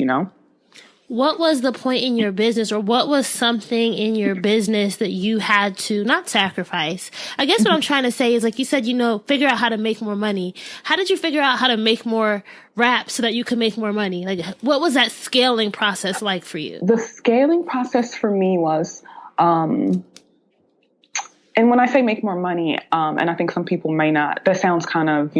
What was the point in your business, or what was something in your business that you had to not sacrifice? I guess what I'm trying to say is, like you said, figure out how to make more money. How did you figure out how to make more wraps so that you could make more money? Like, what was that scaling process like for you? The scaling process for me was, and when I say make more money, and I think some people may not, that sounds kind of,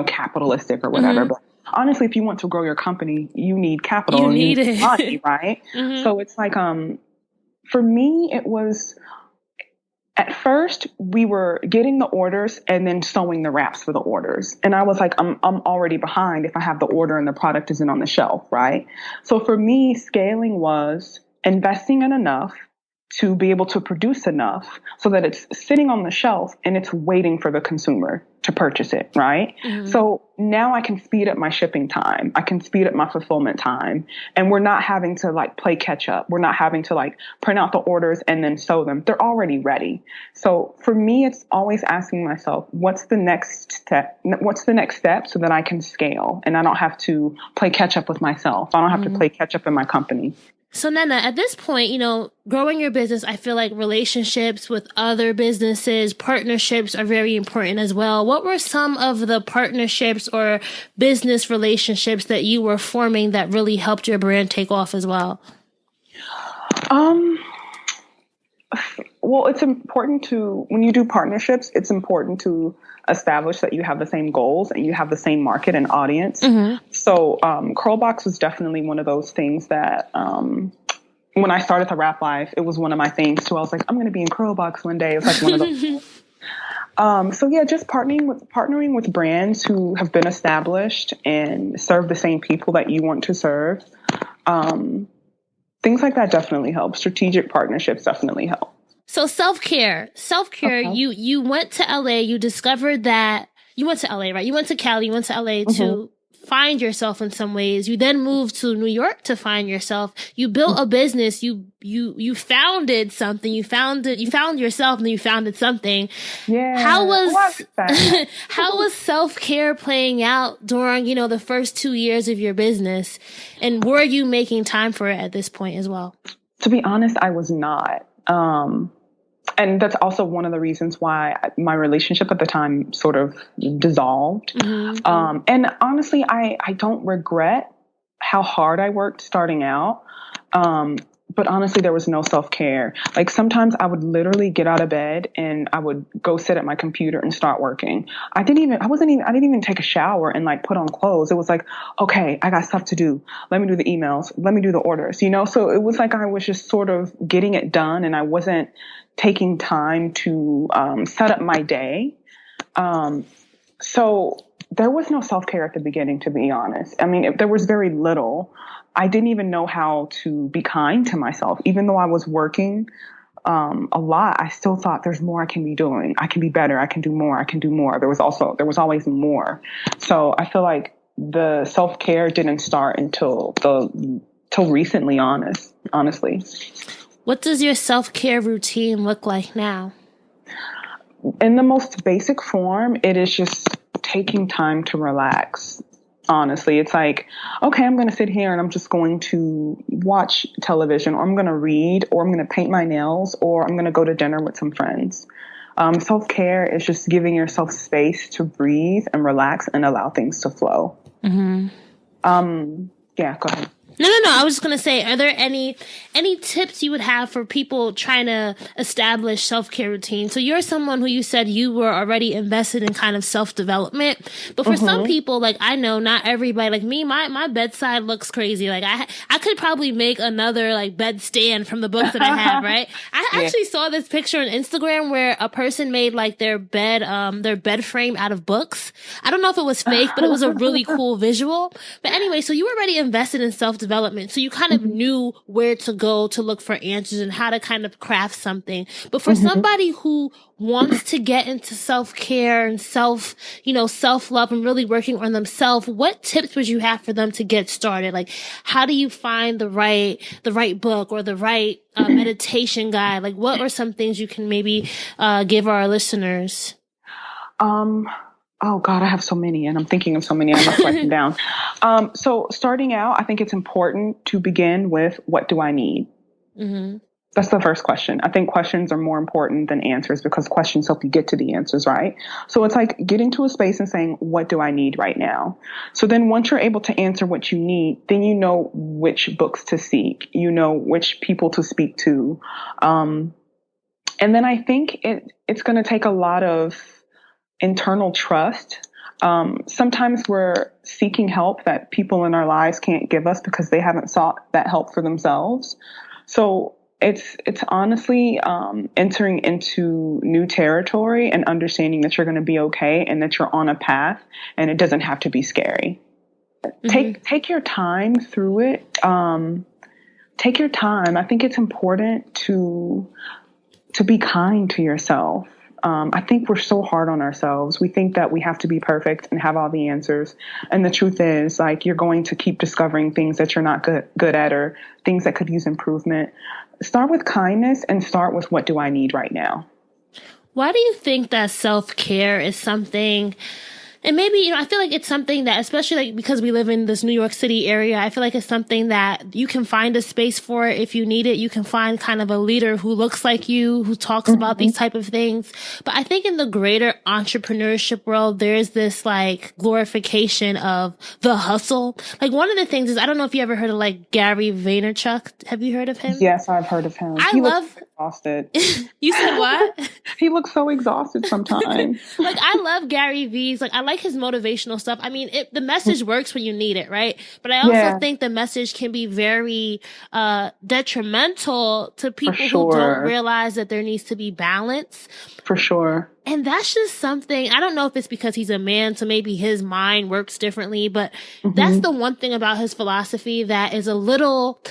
capitalistic or whatever, but honestly, if you want to grow your company, you need capital. You need it. Money, right? So it's like, for me, it was, at first we were getting the orders and then sewing the wraps for the orders. And I was like, I'm already behind if I have the order and the product isn't on the shelf, right? So for me, scaling was investing in enough to be able to produce enough so that it's sitting on the shelf and it's waiting for the consumer to purchase it, right? So now I can speed up my shipping time. I can speed up my fulfillment time. And we're not having to like play catch up. We're not having to like print out the orders and then sew them. They're already ready. So for me, it's always asking myself, what's the next step? What's the next step so that I can scale and I don't have to play catch up with myself. I don't have to play catch up in my company. So Nnenna, at this point, growing your business, I feel like relationships with other businesses, partnerships are very important as well. What were some of the partnerships or business relationships that you were forming that really helped your brand take off as well? Well, it's important when you do partnerships, it's important to establish that you have the same goals and you have the same market and audience. So Curlbox was definitely one of those things that when I started the rap life, it was one of my things too. I was like, I'm going to be in Curlbox one day. It was like one of those. So yeah, just partnering with brands who have been established and serve the same people that you want to serve. Things like that definitely help. Strategic partnerships definitely help. So self-care, okay. You went to LA, you discovered that you went to LA, right? You went to Cali, you went to LA to find yourself in some ways. You then moved to New York to find yourself. You built a business. You founded something. You found yourself, and then you founded something. Yeah. How was self-care playing out during, the first 2 years of your business? And were you making time for it at this point as well? To be honest, I was not. And that's also one of the reasons why my relationship at the time sort of dissolved. And honestly, I don't regret how hard I worked starting out. But honestly, there was no self-care. Like sometimes I would literally get out of bed and I would go sit at my computer and start working. I didn't even take a shower and like put on clothes. It was like, okay, I got stuff to do. Let me do the emails. Let me do the orders, So it was like I was just sort of getting it done and I wasn't taking time to set up my day. So there was no self-care at the beginning, to be honest. I mean, there was very little. I didn't even know how to be kind to myself, even though I was working a lot, I still thought there's more I can be doing. I can be better. I can do more. I can do more. There was always more. So I feel like the self-care didn't start until recently, honestly. What does your self-care routine look like now? In the most basic form, it is just taking time to relax. Honestly, it's like, okay, I'm going to sit here and I'm just going to watch television, or I'm going to read, or I'm going to paint my nails, or I'm going to go to dinner with some friends. Self-care is just giving yourself space to breathe and relax and allow things to flow. Mm-hmm. Yeah, go ahead. No. I was just going to say, are there any tips you would have for people trying to establish self-care routine? So you're someone who, you said you were already invested in kind of self-development. But for some people, like, I know not everybody, like me, my bedside looks crazy. Like I could probably make another like bed stand from the books that I have, right? I actually saw this picture on Instagram where a person made like their bed frame out of books. I don't know if it was fake, but it was a really cool visual. But anyway, so you were already invested in self-development. So you kind of knew where to go to look for answers and how to kind of craft something. But for somebody who wants to get into self-care and self-love and really working on themselves, what tips would you have for them to get started? Like, how do you find the right book or the right meditation guide? Like, what are some things you can maybe give our listeners? Oh God, I have so many, and I'm thinking of so many. I must write them down. So starting out, I think it's important to begin with, what do I need? Mm-hmm. That's the first question. I think questions are more important than answers, because questions help you get to the answers, right? So it's like getting to a space and saying, what do I need right now? So then once you're able to answer what you need, then you know which books to seek, you know which people to speak to. And then I think it's going to take a lot of internal trust. Sometimes we're seeking help that people in our lives can't give us because they haven't sought that help for themselves. So it's honestly entering into new territory and understanding that you're going to be okay and that you're on a path, and it doesn't have to be scary. Mm-hmm. Take your time through it. Take your time. I think it's important to be kind to yourself. I think we're so hard on ourselves. We think that we have to be perfect and have all the answers. And the truth is, like, you're going to keep discovering things that you're not good at, or things that could use improvement. Start with kindness and start with, what do I need right now? Why do you think that self-care is something, and maybe, I feel like it's something that, especially like because we live in this New York City area, I feel like it's something that you can find a space for if you need it. You can find kind of a leader who looks like you, who talks about these type of things. But I think in the greater entrepreneurship world, there's this like glorification of the hustle. Like, one of the things is, I don't know if you ever heard of like Gary Vaynerchuk. Have you heard of him? Yes, I've heard of him. He looks so exhausted. You said what? He looks so exhausted sometimes. Like, I love Gary V's. Like, I like his motivational stuff. I mean, the message works when you need it, right? But I also think the message can be very detrimental to people who don't realize that there needs to be balance. For sure. And that's just something, I don't know if it's because he's a man, so maybe his mind works differently, but that's the one thing about his philosophy that is a little,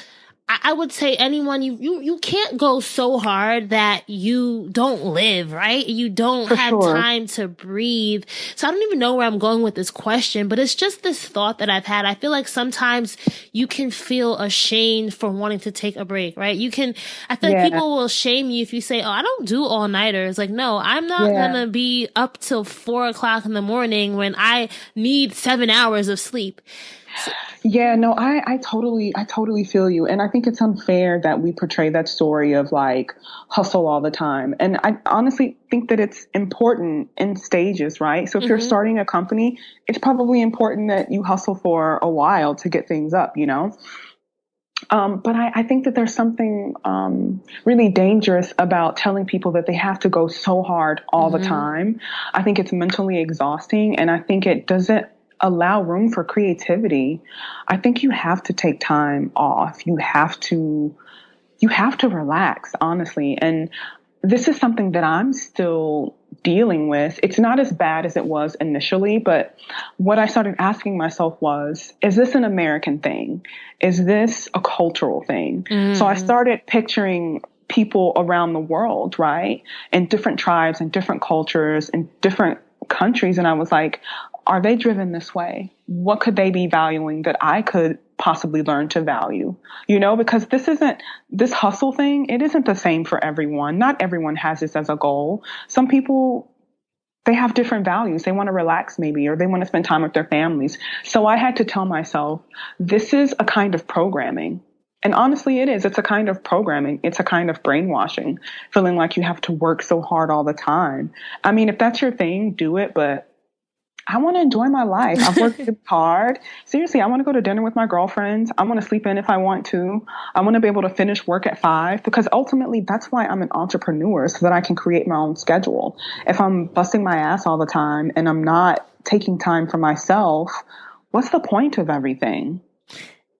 I would say, anyone, you can't go so hard that you don't live, right? You don't have time to breathe. So I don't even know where I'm going with this question, but it's just this thought that I've had. I feel like sometimes you can feel ashamed for wanting to take a break, right? I feel like people will shame you if you say, oh, I don't do all-nighters. Like, no, I'm not gonna be up till 4:00 in the morning when I need 7 hours of sleep. Yeah, no, I totally feel you. And I think it's unfair that we portray that story of like hustle all the time. And I honestly think that it's important in stages, right? So if you're starting a company, it's probably important that you hustle for a while to get things up, But I think that there's something really dangerous about telling people that they have to go so hard all the time. I think it's mentally exhausting, and I think it doesn't allow room for creativity. I think you have to take time off. You have to relax, honestly. And this is something that I'm still dealing with. It's not as bad as it was initially, but what I started asking myself was, is this an American thing? Is this a cultural thing? So I started picturing people around the world, right? And different tribes and different cultures and different countries. And I was like, are they driven this way? What could they be valuing that I could possibly learn to value? Because this hustle thing, it isn't the same for everyone. Not everyone has this as a goal. Some people, they have different values. They want to relax maybe, or they want to spend time with their families. So I had to tell myself, this is a kind of programming. And honestly, it is. It's a kind of programming. It's a kind of brainwashing, feeling like you have to work so hard all the time. I mean, if that's your thing, do it. But I want to enjoy my life. I've worked hard. Seriously, I want to go to dinner with my girlfriends. I want to sleep in if I want to. I want to be able to finish work at 5, because ultimately that's why I'm an entrepreneur, so that I can create my own schedule. If I'm busting my ass all the time and I'm not taking time for myself, what's the point of everything?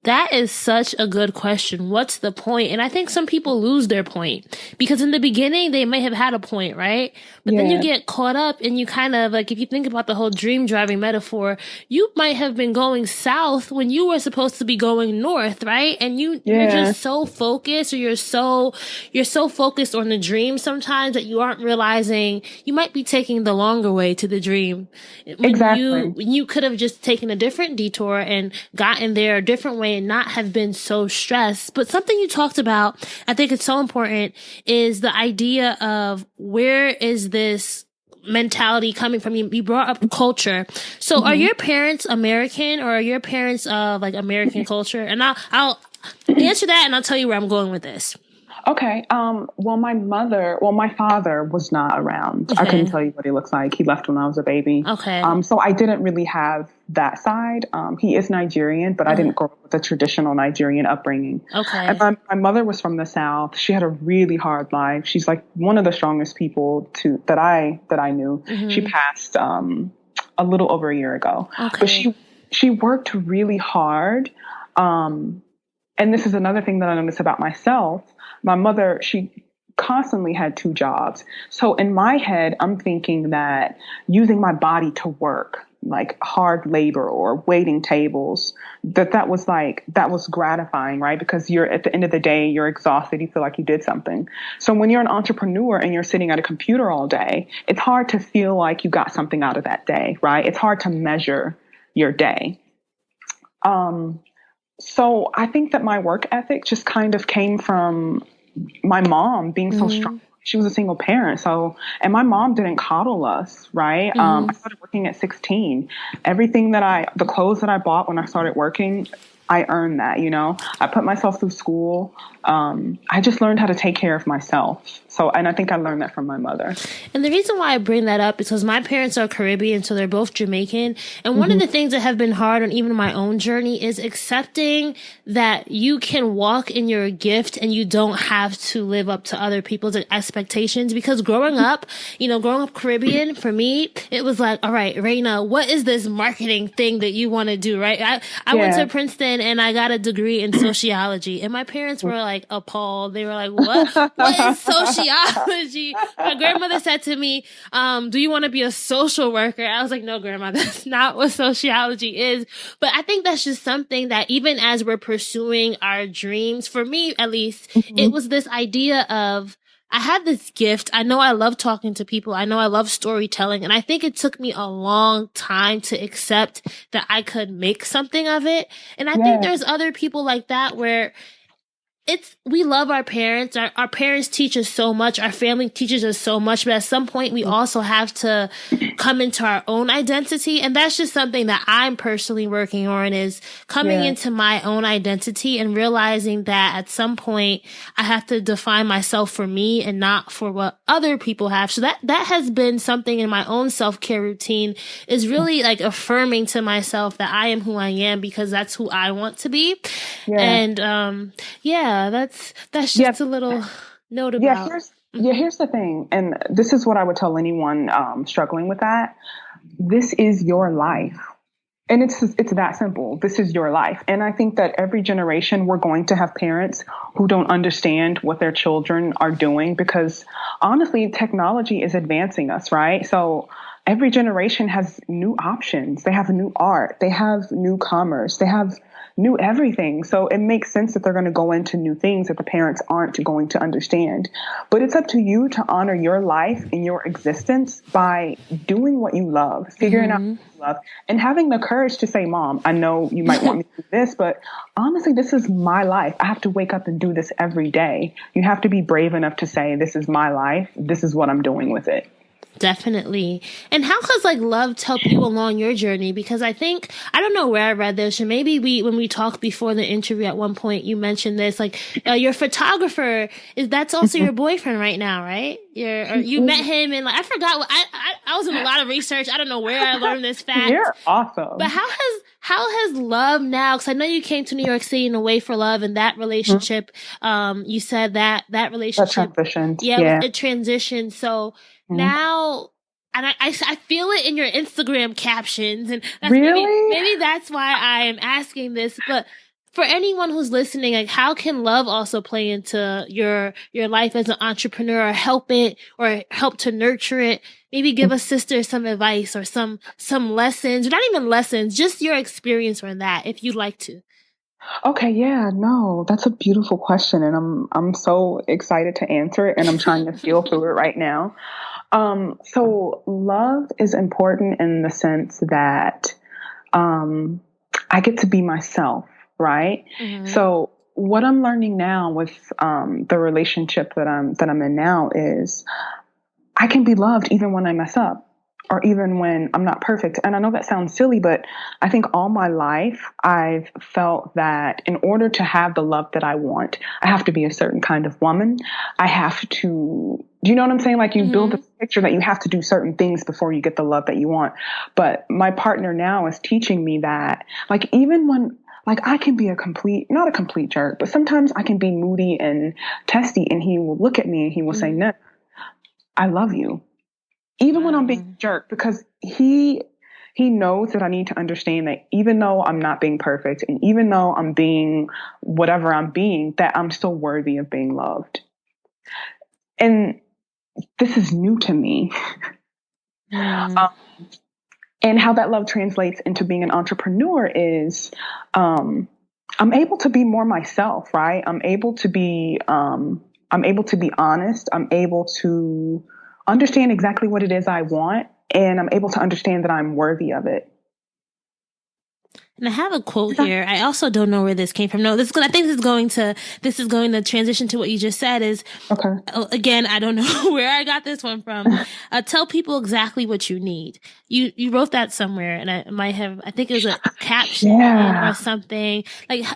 That is such a good question. What's the point? And I think some people lose their point, because in the beginning they may have had a point, right? But then you get caught up and you kind of like, if you think about the whole dream driving metaphor, you might have been going south when you were supposed to be going north, right? And you're just so focused, or you're so focused on the dream sometimes that you aren't realizing you might be taking the longer way to the dream. When you could have just taken a different detour and gotten there a different way and not have been so stressed. But something you talked about, I think it's so important, is the idea of where is this mentality coming from? You brought up culture. So are your parents American, or are your parents of like American culture? And I'll answer that and I'll tell you where I'm going with this. Okay. My father was not around. Okay. I couldn't tell you what he looks like. He left when I was a baby. Okay. So I didn't really have that side. He is Nigerian, but I didn't grow up with a traditional Nigerian upbringing. Okay. And my mother was from the South. She had a really hard life. She's like one of the strongest people that I knew. Mm-hmm. She passed a little over a year ago. Okay. But she worked really hard. And this is another thing that I noticed about myself. My mother, she constantly had 2 jobs. So in my head, I'm thinking that using my body to work, like hard labor or waiting tables, that was gratifying, right? Because you're at the end of the day, you're exhausted. You feel like you did something. So when you're an entrepreneur and you're sitting at a computer all day, it's hard to feel like you got something out of that day, right? It's hard to measure your day. So I think that my work ethic just kind of came from my mom being so strong. She was a single parent. And my mom didn't coddle us, right? I started working at 16. Everything the clothes that I bought when I started working, I earned that, I put myself through school. I just learned how to take care of myself. And I think I learned that from my mother. And the reason why I bring that up is because my parents are Caribbean, so they're both Jamaican. And one of the things that have been hard on even my own journey is accepting that you can walk in your gift and you don't have to live up to other people's expectations. Because growing up Caribbean, for me, it was like, all right, Raina, what is this marketing thing that you want to do, right? I went to Princeton and I got a degree in sociology, and my parents were like appalled. They were like, what is sociology? My grandmother said to me, do you want to be a social worker? I was like, no, Grandma, that's not what sociology is. But I think that's just something that even as we're pursuing our dreams, for me at least, it was this idea of, I had this gift. I know I love talking to people. I know I love storytelling. And I think it took me a long time to accept that I could make something of it. And I think there's other people like that where we love our parents. Our parents teach us so much. Our family teaches us so much. But at some point, we also have to come into our own identity. And that's just something that I'm personally working on, is coming into my own identity and realizing that at some point, I have to define myself for me and not for what other people have. So that has been something in my own self-care routine, is really like affirming to myself that I am who I am because that's who I want to be. Yeah. And, that's just a little note about. Here's the thing. And this is what I would tell anyone struggling with that. This is your life. And it's that simple. This is your life. And I think that every generation, we're going to have parents who don't understand what their children are doing, because honestly, technology is advancing us, right? So every generation has new options. They have new art. They have new commerce. They have new everything. So it makes sense that they're going to go into new things that the parents aren't going to understand. But it's up to you to honor your life and your existence by doing what you love, figuring out what you love, and having the courage to say, Mom, I know you might want me to do this, but honestly, this is my life. I have to wake up and do this every day. You have to be brave enough to say, this is my life. This is what I'm doing with it. Definitely. And how has love helped you along your journey? Because I don't know where I read this, and maybe when we talked before the interview at one point, you mentioned this, your photographer that's also your boyfriend right now, right? You met him and I forgot I was in a lot of research. I don't know where I learned this fact. You're awesome. But how has love now, because I know you came to New York City in a way for love, and that relationship, you said that relationship. That transitioned. Yeah. It transitioned. So now, and I feel it in your Instagram captions, and maybe that's why I am asking this, but for anyone who's listening, how can love also play into your life as an entrepreneur, or help to nurture it? Maybe give a sister some advice or some lessons, or not even lessons, just your experience on that, if you'd like to. Okay, yeah, no, that's a beautiful question, and I'm so excited to answer it, and I'm trying to feel through it right now. So love is important in the sense that I get to be myself, right? Mm-hmm. So what I'm learning now with the relationship that I'm in now is I can be loved even when I mess up, or even when I'm not perfect. And I know that sounds silly, but I think all my life I've felt that in order to have the love that I want, I have to be a certain kind of woman. I have to, do you know what I'm saying? You build a picture that you have to do certain things before you get the love that you want. But my partner now is teaching me that, even when, I can be not a complete jerk, but sometimes I can be moody and testy, and he will look at me and he will say, "No, I love you." Even when I'm being a jerk, because he knows that I need to understand that even though I'm not being perfect, and even though I'm being whatever I'm being, that I'm still worthy of being loved. And this is new to me. And how that love translates into being an entrepreneur is, I'm able to be more myself, right? I'm able to be honest. I'm able to understand exactly what it is I want, and I'm able to understand that I'm worthy of it. And I have a quote here. I also don't know where this came from. No, I think this is going to transition to what you just said is, okay. Again, I don't know where I got this one from. Tell people exactly what you need. You wrote that somewhere, and I think it was a caption or something.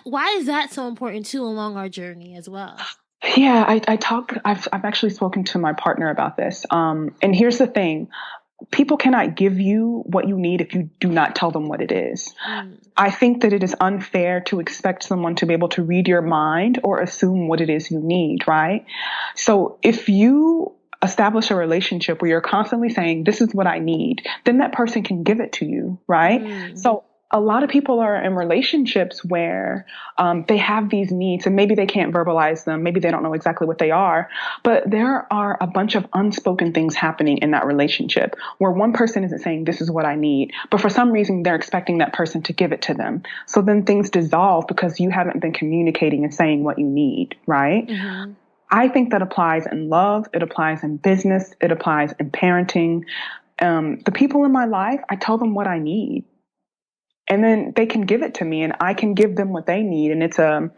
Why is that so important too along our journey as well? Yeah, I've actually spoken to my partner about this. And here's the thing. People cannot give you what you need if you do not tell them what it is. I think that it is unfair to expect someone to be able to read your mind or assume what it is you need, right? So if you establish a relationship where you're constantly saying, this is what I need, then that person can give it to you, right? So a lot of people are in relationships where they have these needs, and maybe they can't verbalize them. Maybe they don't know exactly what they are. But there are a bunch of unspoken things happening in that relationship where one person isn't saying, this is what I need. But for some reason, they're expecting that person to give it to them. So then things dissolve because you haven't been communicating and saying what you need, right? Mm-hmm. I think that applies in love. It applies in business. It applies in parenting. The people in my life, I tell them what I need. And then they can give it to me, and I can give them what they need. And it's a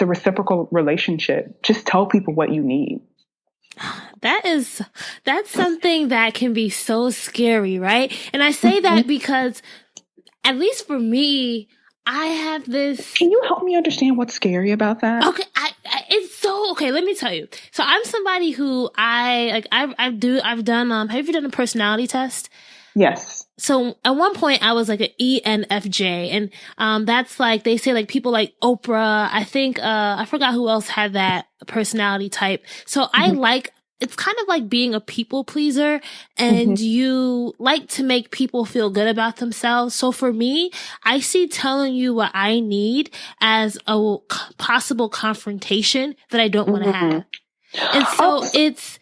reciprocal relationship. Just tell people what you need. That's something that can be so scary, right? And I say that because, at least for me, I have this. Can you help me understand what's scary about that? Okay, it's so okay. Let me tell you. So I'm somebody who I've done. Have you ever done a personality test? Yes. So at one point I was an ENFJ, and that's they say people like Oprah. I think I forgot who else had that personality type. So it's kind of like being a people pleaser, and you like to make people feel good about themselves. So for me, I see telling you what I need as a possible confrontation that I don't want to have. And so it's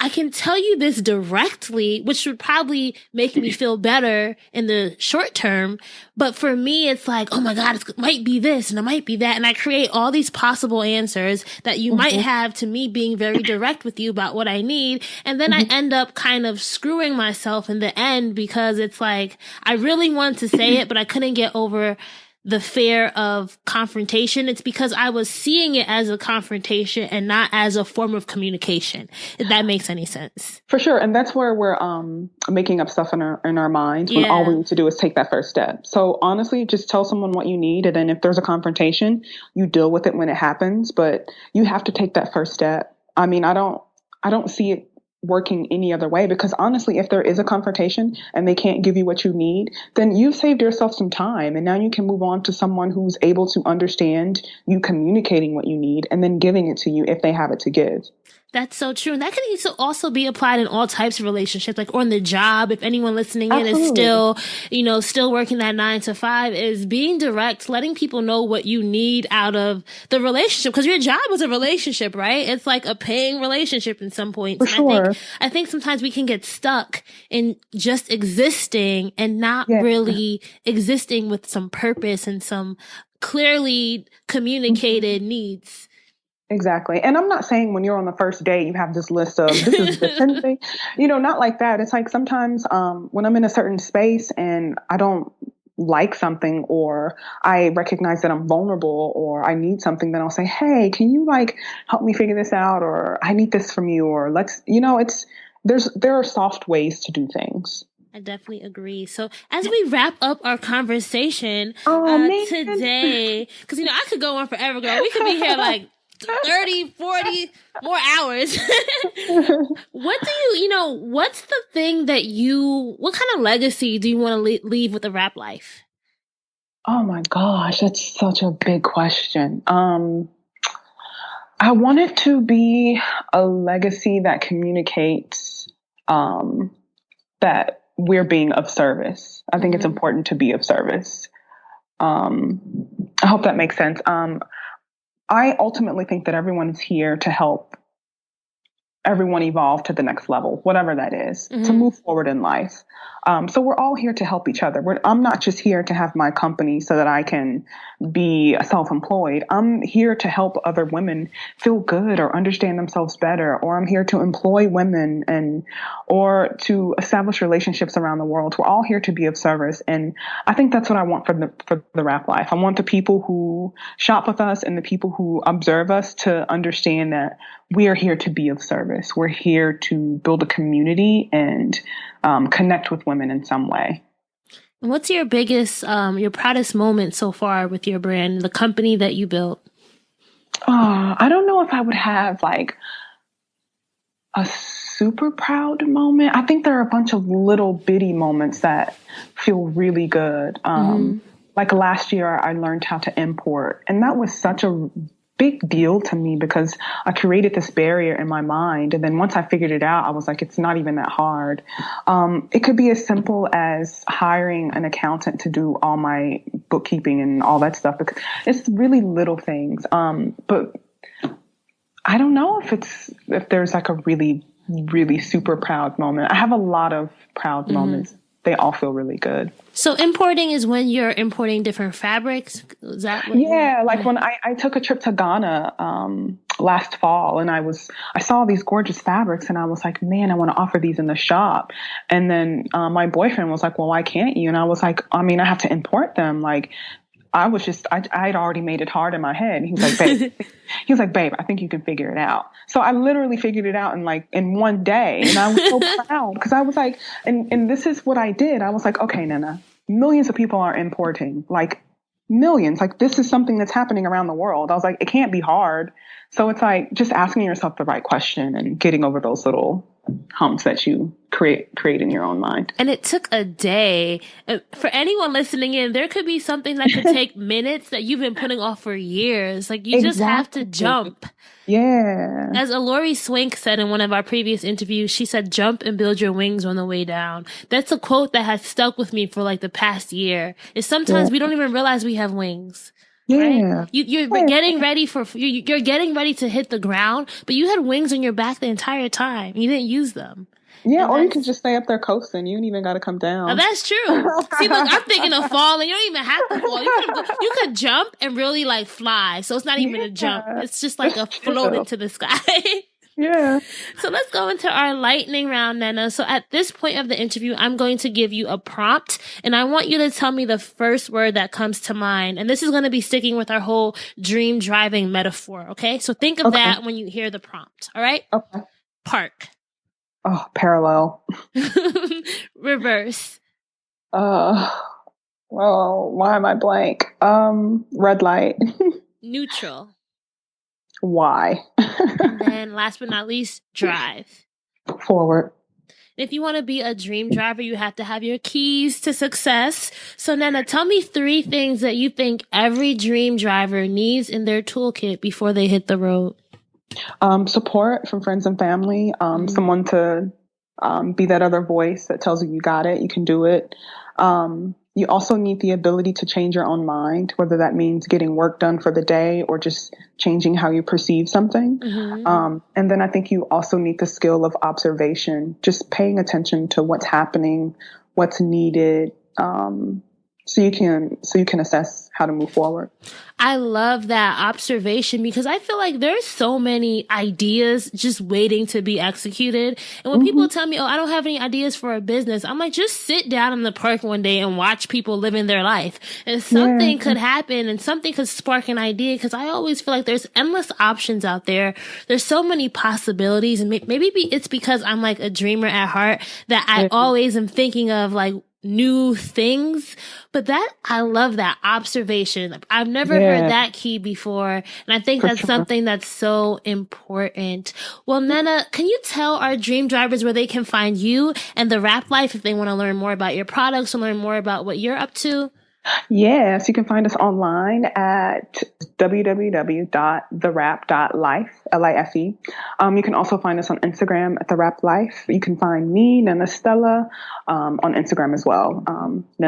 I can tell you this directly, which would probably make me feel better in the short term. But for me, it's like, oh my God, it might be this and it might be that. And I create all these possible answers that you might have to me being very direct with you about what I need. And then I end up kind of screwing myself in the end because it's like, I really wanted to say it, but I couldn't get over the fear of confrontation. It's because I was seeing it as a confrontation and not as a form of communication, if that makes any sense. For sure. And that's where we're making up stuff in our minds when all we need to do is take that first step. So honestly, just tell someone what you need. And then if there's a confrontation, you deal with it when it happens. But you have to take that first step. I mean, I don't see it working any other way, because honestly, if there is a confrontation and they can't give you what you need, then you've saved yourself some time, and now you can move on to someone who's able to understand you communicating what you need and then giving it to you if they have it to give. That's so true. And that can also be applied in all types of relationships, like on the job. If anyone listening in is still working that 9 to 5, is being direct, letting people know what you need out of the relationship. Because your job is a relationship, right? It's like a paying relationship in some points. For sure. I think sometimes we can get stuck in just existing and not really existing with some purpose and some clearly communicated needs. Exactly. And I'm not saying when you're on the first date, you have this list of this is the 10th thing, not like that. It's like sometimes when I'm in a certain space and I don't like something, or I recognize that I'm vulnerable, or I need something, then I'll say, hey, can you help me figure this out? Or I need this from you, or there are soft ways to do things. I definitely agree. So as we wrap up our conversation today, because, I could go on forever, girl. We could be here 30, 40 more hours. What's the thing that what kind of legacy do you want to leave with the rap life? Oh my gosh, that's such a big question. I want it to be a legacy that communicates that we're being of service. I think it's important to be of service. I hope that makes sense. I ultimately think that everyone is here to help everyone evolve to the next level, whatever that is, to move forward in life. So we're all here to help each other. I'm not just here to have my company so that I can be self-employed. I'm here to help other women feel good or understand themselves better, or I'm here to employ women or to establish relationships around the world. We're all here to be of service. And I think that's what I want for the rap life. I want the people who shop with us and the people who observe us to understand that we are here to be of service. We're here to build a community and connect with women in some way. What's your biggest, your proudest moment so far with your brand, the company that you built? I don't know if I would have a super proud moment. I think there are a bunch of little bitty moments that feel really good. Like last year, I learned how to import, and that was such a big deal to me because I created this barrier in my mind. And then once I figured it out, I was like, it's not even that hard. It could be as simple as hiring an accountant to do all my bookkeeping and all that stuff, because it's really little things. But I don't know if there's a really, really super proud moment. I have a lot of proud moments. They all feel really good. So importing is when you're importing different fabrics? Is that what when I took a trip to Ghana last fall, and I saw these gorgeous fabrics, and I was like, man, I want to offer these in the shop. And then my boyfriend was like, well, why can't you? And I was like, I have to import them. I'd already made it hard in my head. And he was like, babe, I think you can figure it out. So I literally figured it out in one day. And I was so proud because I was like, and this is what I did. I was like, okay, Nnenna, millions of people are importing, millions. This is something that's happening around the world. I was like, it can't be hard. So it's just asking yourself the right question and getting over those little humps that you create in your own mind. And it took a day. For anyone listening in, there could be something that could take minutes that you've been putting off for years. You just have to jump. Yeah. As Alori Swink said in one of our previous interviews, she said, jump and build your wings on the way down. That's a quote that has stuck with me for the past year. Is sometimes we don't even realize we have wings. Yeah. Right? You're getting ready you're getting ready to hit the ground, but you had wings on your back the entire time. You didn't use them. Yeah, or you can just stay up there coasting. You ain't even got to come down. Oh, that's true. See, look, I'm thinking of falling. You don't even have to fall. You could jump and really like fly. So it's not even a jump. It's just like a float into the sky. Yeah. So let's go into our lightning round, Nnenna. So at this point of the interview, I'm going to give you a prompt, and I want you to tell me the first word that comes to mind. And this is going to be sticking with our whole dream driving metaphor. Okay. So think of that when you hear the prompt. All right. Okay. Park. Oh, parallel. Reverse. Well, why am I blank? Red light. Neutral. Why? And then last but not least, drive. Forward. If you want to be a dream driver, you have to have your keys to success. So Nnenna, tell me 3 things that you think every dream driver needs in their toolkit before they hit the road. Support from friends and family. Someone to be that other voice that tells you got it, you can do it. You also need the ability to change your own mind, whether that means getting work done for the day or just changing how you perceive something. And then I think you also need the skill of observation, just paying attention to what's happening, what's needed, so you can assess how to move forward. I love that observation because I feel like there's so many ideas just waiting to be executed. And when people tell me, oh, I don't have any ideas for a business, I'm like, just sit down in the park one day and watch people living their life. And something could happen and something could spark an idea because I always feel like there's endless options out there. There's so many possibilities. And maybe it's because I'm like a dreamer at heart that I always am thinking of like new things, but I love that observation. I've never heard that key before, and I think that's something that's so important. Well, Nnenna, can you tell our dream drivers where they can find you and the Rap Life if they want to learn more about your products or learn more about what you're up to? Yes, you can find us online at www.therap.life, Life. You can also find us on Instagram at The Rap Life. You can find me, Stella, on Instagram as well,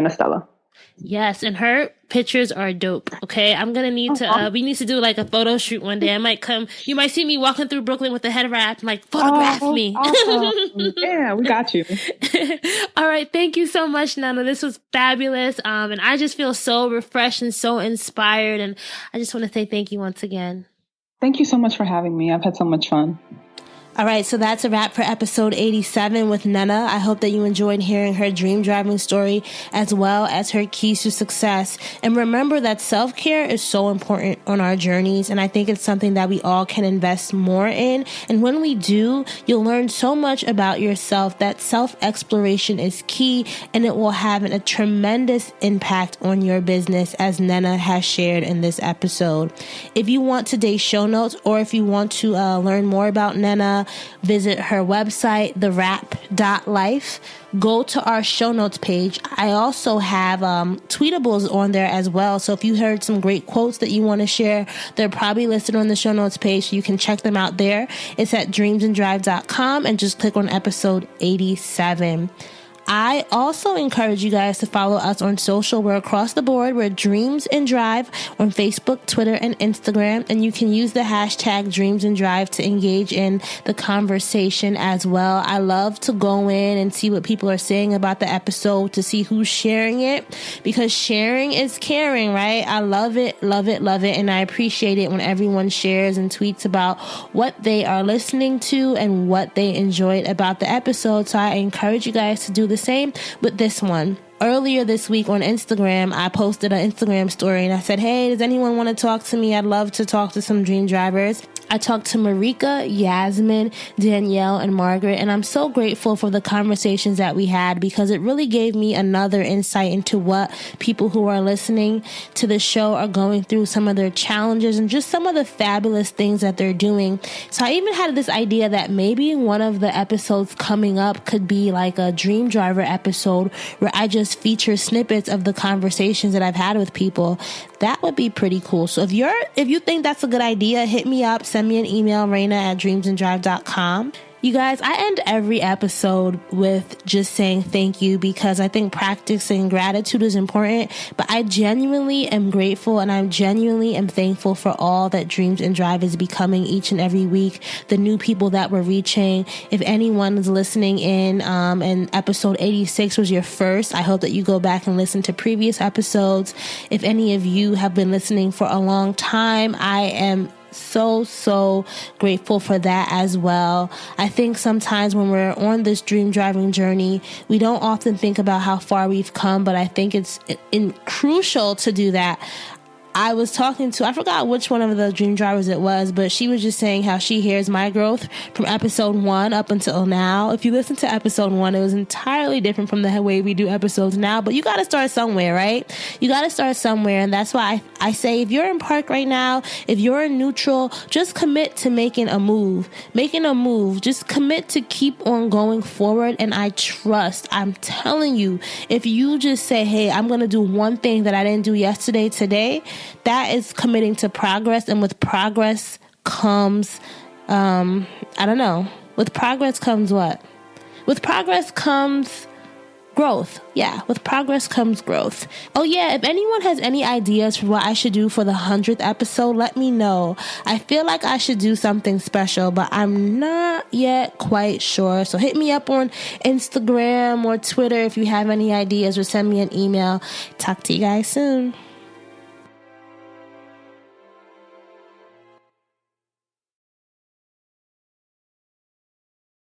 Stella. Yes, and her pictures are dope. Okay, I'm gonna need to. We need to do like a photo shoot one day. I might come. You might see me walking through Brooklyn with a head wrap. I'm like, photograph me. Yeah, we got you. All right, thank you so much, Nnenna. This was fabulous. And I just feel so refreshed and so inspired. And I just want to say thank you once again. Thank you so much for having me. I've had so much fun. All right, so that's a wrap for episode 87 with Nnenna. I hope that you enjoyed hearing her dream driving story as well as her keys to success. And remember that self-care is so important on our journeys, and I think it's something that we all can invest more in. And when we do, you'll learn so much about yourself that self-exploration is key, and it will have a tremendous impact on your business, as Nnenna has shared in this episode. If you want today's show notes, or if you want to learn more about Nnenna, visit her website, therap.life. Go to our show notes page. I also have tweetables on there as well. So if you heard some great quotes that you want to share, they're probably listed on the show notes page. So you can check them out there. It's at dreamsanddrive.com and just click on episode 87. I also encourage you guys to follow us on social. We're across the board. We're Dreams and Drive on Facebook, Twitter, and Instagram. And you can use the hashtag Dreams and Drive to engage in the conversation as well. I love to go in and see what people are saying about the episode, to see who's sharing it, because sharing is caring, right? I love it, love it, love it. And I appreciate it when everyone shares and tweets about what they are listening to and what they enjoyed about the episode. So I encourage you guys to do the same with this one. Earlier this week on Instagram, I posted an Instagram story and I said, hey, does anyone want to talk to me? I'd love to talk to some dream drivers. I talked to Marika, Yasmin, Danielle, and Margaret, and I'm so grateful for the conversations that we had, because it really gave me another insight into what people who are listening to the show are going through, some of their challenges, and just some of the fabulous things that they're doing. So I even had this idea that maybe one of the episodes coming up could be like a dream driver episode where I just feature snippets of the conversations that I've had with people. That would be pretty cool. So if you think that's a good idea, hit me up, send me an email, Raina@dreamsanddrive.com. You guys, I end every episode with just saying thank you because I think practicing gratitude is important, but I genuinely am grateful and I genuinely am thankful for all that Dreams and Drive is becoming each and every week, the new people that we're reaching. If anyone is listening in and episode 86 was your first, I hope that you go back and listen to previous episodes. If any of you have been listening for a long time, I am so grateful for that as well. I think sometimes when we're on this dream driving journey, we don't often think about how far we've come, but I think it's crucial to do that. I was talking to, I forgot which one of the dream drivers it was, but she was just saying how she hears my growth from episode 1 up until now. If you listen to episode 1, it was entirely different from the way we do episodes now, but you got to start somewhere, right? You got to start somewhere. And that's why I say, if you're in park right now, if you're in neutral, just commit to making a move, just commit to keep on going forward. And I'm telling you, if you just say, hey, I'm going to do one thing that I didn't do yesterday, today, that is committing to progress. And with progress comes, with progress comes what? With progress comes growth. Yeah, with progress comes growth. Oh yeah, if anyone has any ideas for what I should do for the 100th episode, let me know. I feel like I should do something special, but I'm not yet quite sure. So hit me up on Instagram or Twitter if you have any ideas, or send me an email. Talk to you guys soon.